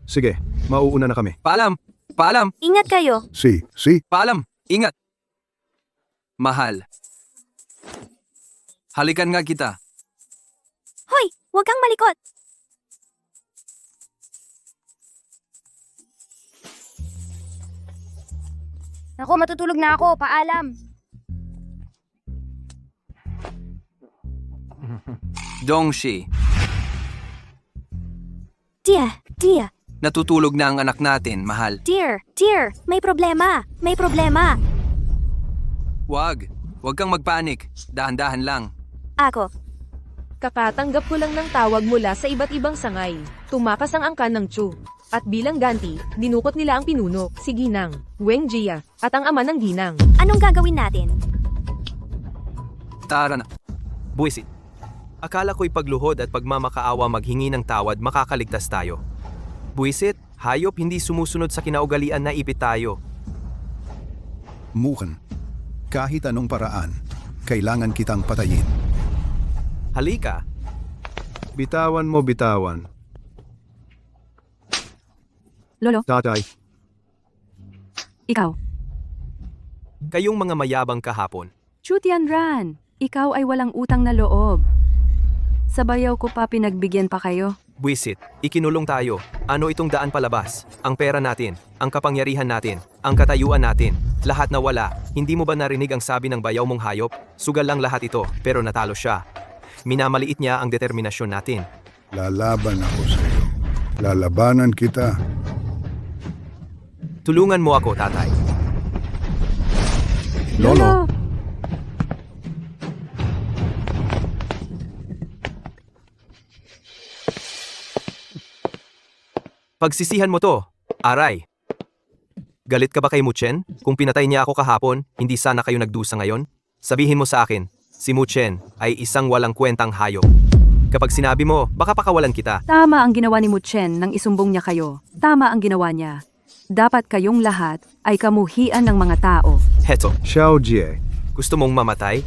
Sige, mauuna na kami. paalam, paalam, ingat kayo. Si, paalam, ingat. Mahal. Halikan nga kita. Hoy, huwag kang malikot. Naku, matutulog na ako. Paalam. Dongshi, Dia, natutulog na ang anak natin, mahal. dear, may problema, Wag kang magpanik. Dahan-dahan lang. Ako, Kakatanggap ko lang ng tawag mula sa iba't ibang sangay. Tumakas ang angkan ng Chu. At bilang ganti, dinukot nila ang pinuno, si Ginang, Weng Jia, at ang ama ng Ginang. anong gagawin natin? Tara na. Buwisit. Akala ko'y pagluhod at pagmamakaawa maghingi ng tawad makakaligtas tayo. Buwisit, hayop hindi sumusunod sa kinaugalian na ipit tayo. Mukan. Kahit anong paraan, kailangan kitang patayin. Halika. Bitawan mo, bitawan. Lolo, Tatay. ikaw. Kayong mga mayabang kahapon. Chu Tianran, ikaw ay walang utang na loob. Sa bayaw ko pa pinagbigyan pa kayo. Buwisit, ikinulong tayo. Ano itong daan palabas? Ang pera natin, ang kapangyarihan natin, ang katayuan natin. Lahat nawala. Hindi mo ba narinig ang sabi ng bayaw mong hayop? Sugal lang lahat ito, pero natalo siya. Minamaliit niya ang determinasyon natin. Lalaban ako sa iyo. Lalabanan kita. Tulungan mo ako, tatay. Lolo. Pagsisihan mo to, aray. Galit ka ba kay Muchen? Kung pinatay niya ako kahapon, hindi sana kayo nagdusa ngayon? Sabihin mo sa akin, si Muchen ay isang walang kwentang hayop. Kapag sinabi mo, baka pakawalan kita. Tama ang ginawa ni Muchen nang isumbong niya kayo. Tama ang ginawa niya. Dapat kayong lahat ay kamuhian ng mga tao. Heto, Xiao Jie. gusto mong mamatay?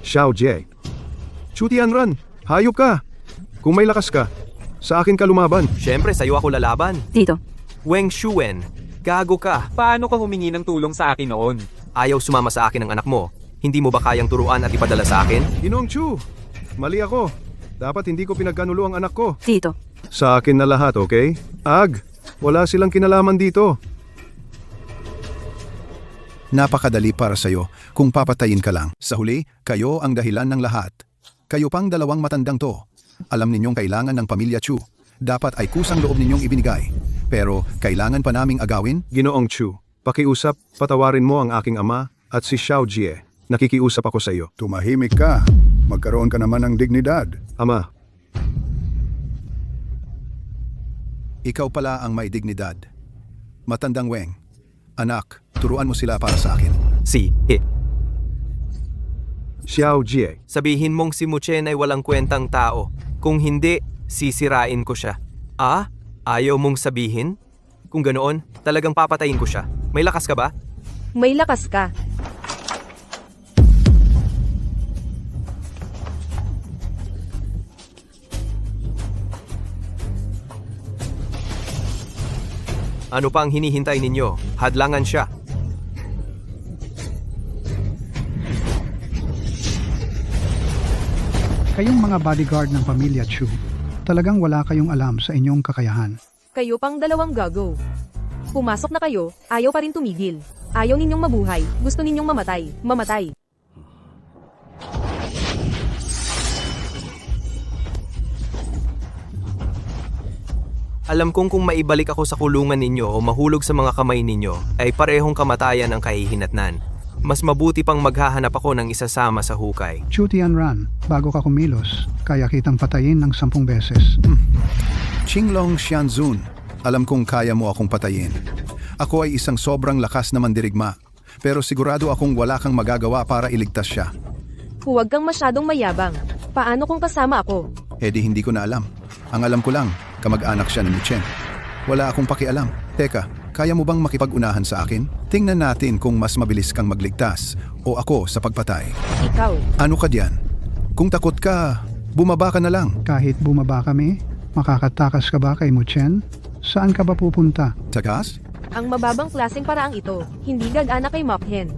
Xiao Jie. Chu Tianran, hayop ka. Kung may lakas ka, sa akin ka lumaban. Siyempre, sa'yo ako lalaban. Tito, Weng Shuen, gago ka. Paano ka humingi ng tulong sa akin noon? Ayaw sumama sa akin ang anak mo. Hindi mo ba kayang turuan at ipadala sa akin? Ginong Chu, mali ako. Dapat hindi ko pinagkanulo ang anak ko. Tito, Sa akin na lahat, okay? Ag, wala silang kinalaman dito. Napakadali para sa'yo kung papatayin ka lang. Sa huli, kayo ang dahilan ng lahat. Kayo pang dalawang matandang to. Alam ninyong kailangan ng pamilya Chu. Dapat ay kusang loob ninyong ibinigay. Pero kailangan pa naming agawin? Ginoong Chu, pakiusap, patawarin mo ang aking ama at si Xiao Jie. Nakikiusap ako sa iyo. Tumahimik ka. Magkaroon ka naman ng dignidad. Ama, Ikaw pala ang may dignidad. Matandang Weng. Anak, turuan mo sila para sa akin. Xiao Jie. Sabihin mong si Muchen ay walang kwentang tao. Kung hindi, sisirain ko siya. Ah? Ayaw mong sabihin? Kung ganoon, talagang papatayin ko siya. May lakas ka ba? May lakas ka. Ano pa ang hinihintay ninyo? Hadlangan siya. Kayong mga bodyguard ng pamilya Chu, talagang wala kayong alam sa inyong kakayahan. Kayo pang dalawang gago. Pumasok na kayo, ayaw pa rin tumigil. Ayaw ninyong mabuhay, gusto ninyong mamatay. Alam kong kung maibalik ako sa kulungan ninyo o mahulog sa mga kamay ninyo, ay parehong kamatayan ang kahihinatnan. Mas mabuti pang maghahanap ako ng isasama sa hukay. Chu Tianran, bago ka kumilos, kaya kitang patayin ng 10 beses. Qinglong Xianzun, alam kong kaya mo akong patayin. Ako ay isang sobrang lakas na mandirigma, pero sigurado akong wala kang magagawa para iligtas siya. Huwag kang masyadong mayabang. Paano kung kasama ako? Eh di hindi ko na alam. Ang alam ko lang, kamag-anak siya ni Muchen. Wala akong pakialam. Teka, kaya mo bang makipag-unahan sa akin? Tingnan natin kung mas mabilis kang magligtas o ako sa pagpatay. Ikaw. Ano ka diyan? Kung takot ka, bumaba ka na lang. Kahit bumaba kami, makakatakas ka ba kay Muchen? Saan ka ba pupunta? Takas? Ang mababang klaseng paraang ito, hindi gagana kay Mokhen.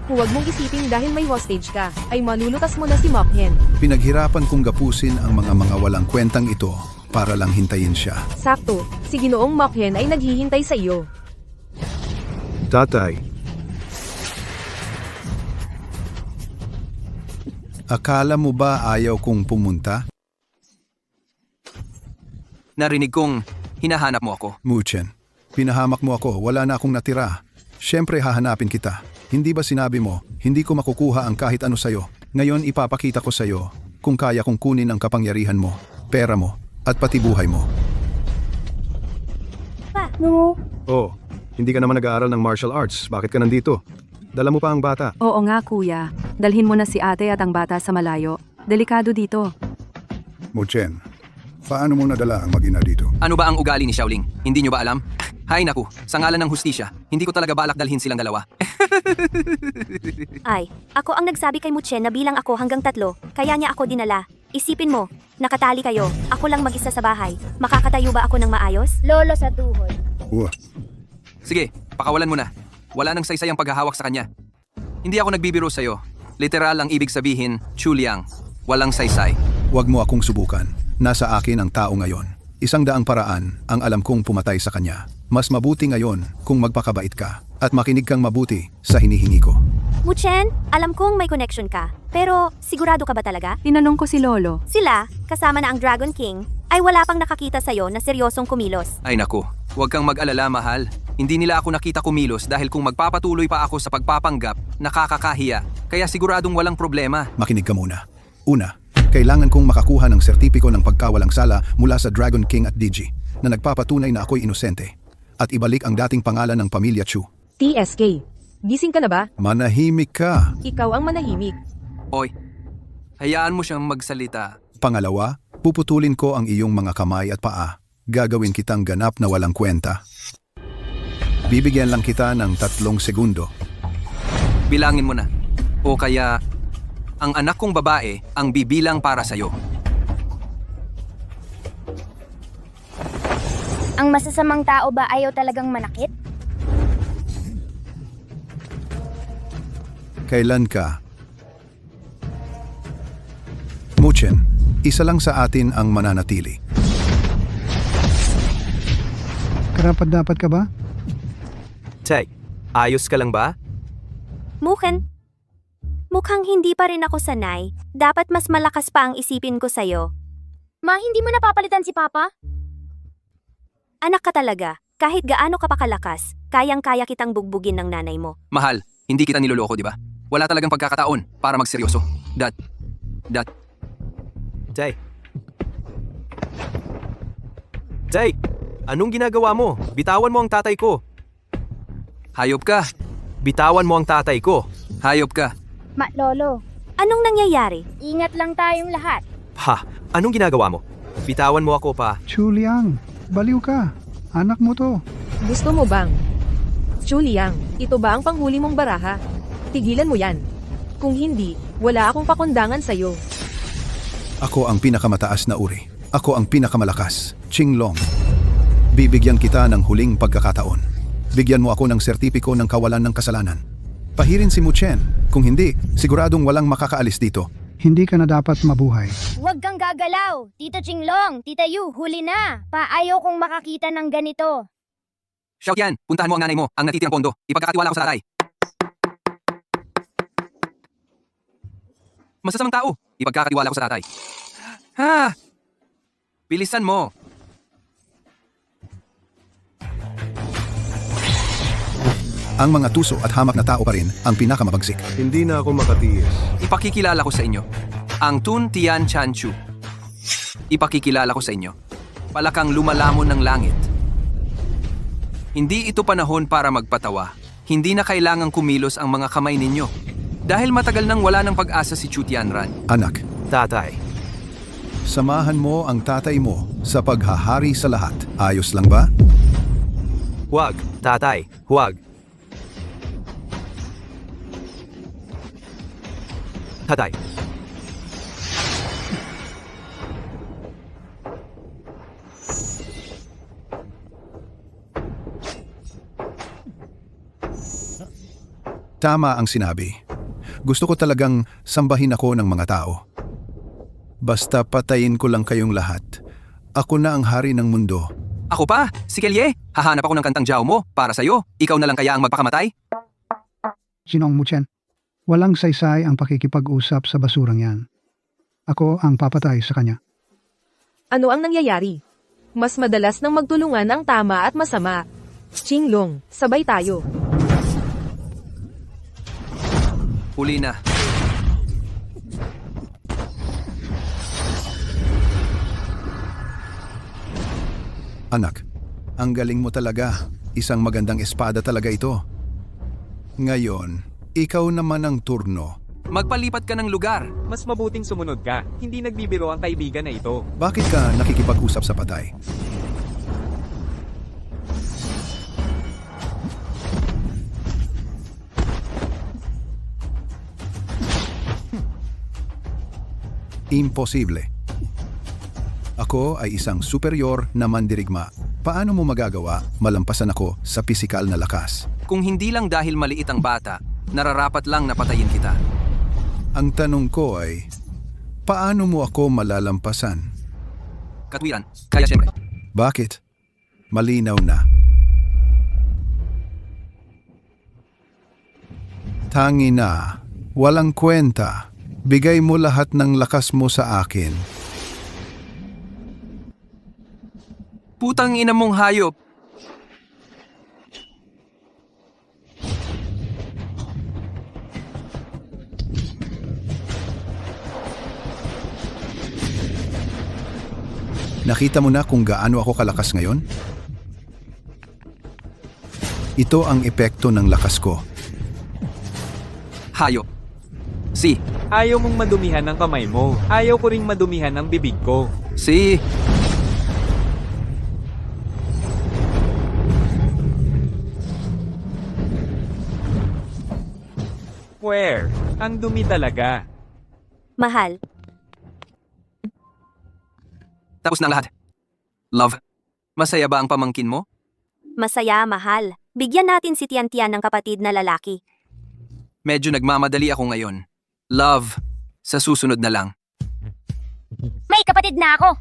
Huwag mong isipin dahil may hostage ka, ay malulutas mo na si Mokhen. Pinaghirapan kong gapusin ang mga walang kwentang ito para lang hintayin siya. Sakto, si Ginoong Mokhen ay naghihintay sa iyo. Tatay, Akala mo ba ayaw kong pumunta? Narinig kong hinahanap mo ako. Muchen, pinahamak mo ako, wala na akong natira. Siyempre hahanapin kita. Hindi ba sinabi mo, hindi ko makukuha ang kahit ano sayo? Ngayon ipapakita ko sayo kung kaya kong kunin ang kapangyarihan mo, pera mo, at pati buhay mo. oh, hindi ka naman nag-aaral ng martial arts. Bakit ka nandito? Dala mo pa ang bata. Oo nga kuya, dalhin mo na si ate at ang bata sa malayo. Delikado dito. Muchen, paano mo nadala ang mag-ina dito? Ano ba ang ugali ni Xiaoling? Hindi nyo ba alam? Hay naku, sa ngalan ng hustisya, hindi ko talaga balak dalhin silang dalawa. Ay, ako ang nagsabi kay Muchen na bilang ako hanggang 3, kaya niya ako dinala. Isipin mo, nakatali kayo, ako lang mag-isa sa bahay. Makakatayo ba ako ng maayos? Lolo sa tuhod. Sige, pakawalan mo na. Wala nang saysay ang paghahawak sa kanya. Hindi ako nagbibiro sa'yo. Literal ang ibig sabihin, Chuliang. Walang saysay. Huwag mo akong subukan. Nasa akin ang tao ngayon. 100 paraan ang alam kong pumatay sa kanya. Mas mabuti ngayon kung magpakabait ka at makinig kang mabuti sa hinihingi ko. Muchen, alam kong may connection ka. Pero sigurado ka ba talaga? Tinanong ko si Lolo. Sila, kasama na ang Dragon King, ay wala pang nakakita sa'yo na seryosong kumilos. Ay naku, huwag kang mag-alala mahal. Hindi nila ako nakita kumilos dahil kung magpapatuloy pa ako sa pagpapanggap, nakakakahiya. Kaya siguradong walang problema. Makinig ka muna. Una, kailangan kong makakuha ng sertipiko ng pagkawalang sala mula sa Dragon King at Digi na nagpapatunay na ako'y inosente at ibalik ang dating pangalan ng pamilya Chu. TSK, gising ka na ba? Manahimik ka. Ikaw ang manahimik. Oy, hayaan mo siyang magsalita. Pangalawa, puputulin ko ang iyong mga kamay at paa. Gagawin kitang ganap na walang kwenta. Bibigyan lang kita ng 3 segundo. Bilangin mo na. O kaya, ang anak kong babae ang bibilang para sa'yo. Ang masasamang tao ba ayaw talagang manakit? Kailan ka? Muchen, isa lang sa atin ang mananatili. Karapat-dapat ka ba? Tay, ayos ka lang ba? Muchen, mukhang hindi pa rin ako sanay. Dapat mas malakas pa ang isipin ko sa'yo. Ma, hindi mo napapalitan si Papa? Anak ka talaga. Kahit gaano ka pa kalakas, kayang-kaya kitang bugbugin ng nanay mo. Mahal, hindi kita niloloko, di ba? Wala talagang pagkakataon para magseryoso. Dad. Tay. Tay, anong ginagawa mo? Bitawan mo ang tatay ko. Hayop ka. Bitawan mo ang tatay ko. Hayop ka. Lolo, Anong nangyayari? ingat lang tayong lahat. Ha, anong ginagawa mo? Bitawan mo ako pa. Chuliang, baliw ka. Anak mo to. Gusto mo bang? Chuliang, ito ba ang panghuli mong baraha? Tigilan mo yan. Kung hindi, wala akong pakundangan sa'yo. Ako ang pinakamataas na uri. Ako ang pinakamalakas. Qinglong. Bibigyan kita ng huling pagkakataon. Bigyan mo ako ng sertipiko ng kawalan ng kasalanan. Pahirin si Muchen. Kung hindi, siguradong walang makakaalis dito. Hindi ka na dapat mabuhay. Huwag kang gagalaw. Tito Chinglong, Tita Yu, huli na. Ayaw kong makakita ng ganito. Xiaotian, puntahan mo ang nanay mo, ang natitirang pondo. Ipagkakatiwala ko sa tatay. Masasamang tao. Ipagkakatiwala ko sa tatay. Ha! Bilisan mo. Ang mga tuso at hamak na tao pa rin ang pinakamabagsik. Hindi na ako makatiis. Ipakikilala ko sa inyo. Ang Tun Tian Chan Chu. Ipakikilala ko sa inyo. Palakang lumalamon ng langit. Hindi ito panahon para magpatawa. Hindi na kailangang kumilos ang mga kamay ninyo. Dahil matagal nang wala ng pag-asa si Chu Tianran. Anak, Tatay, samahan mo ang tatay mo sa paghahari sa lahat. Ayos lang ba? huwag. Tatay, huwag. Tatay, Tama ang sinabi. Gusto ko talagang sambahin ako ng mga tao. Basta patayin ko lang kayong lahat. Ako na ang hari ng mundo. Ako pa, si Kelye. Hahanap ako ng kantang Jiao mo para sa'yo. Ikaw na lang kaya ang magpakamatay? Sinong Muchen? Walang saysay ang pakikipag-usap sa basurang yan. Ako ang papatay sa kanya. Ano ang nangyayari? Mas madalas nang magtulungan ang tama at masama. Qinglong, sabay tayo. Huli na. Anak, ang galing mo talaga. Isang magandang espada talaga ito. Ngayon, ikaw naman ang turno. Magpalipat ka ng lugar. Mas mabuting sumunod ka. Hindi nagbibiro ang kaibigan na ito. Bakit ka nakikipag-usap sa patay? Imposible. Ako ay isang superior na mandirigma. Paano mo magagawa malampasan ako sa pisikal na lakas? Kung hindi lang dahil maliit ang bata, nararapat lang na patayin kita. Ang tanong ko ay, paano mo ako malalampasan? Katwiran, kaya siyempre. Bakit? Malinaw na. Tangi na, walang kwenta. Bigay mo lahat ng lakas mo sa akin. Putang ina mong hayop. Nakita mo na kung gaano ako kalakas ngayon? Ito ang epekto ng lakas ko. Hayop. Si. Ayaw mong madumihan ng kamay mo. Ayaw ko ring madumihan ng bibig ko. Si. Where? Ang dumi talaga. Mahal, Tapos na ang lahat. Love. Masaya ba ang pamangkin mo? masaya, mahal. Bigyan natin si Tian-Tian ng kapatid na lalaki. Medyo nagmamadali ako ngayon. Love. Sa susunod na lang. May kapatid na ako.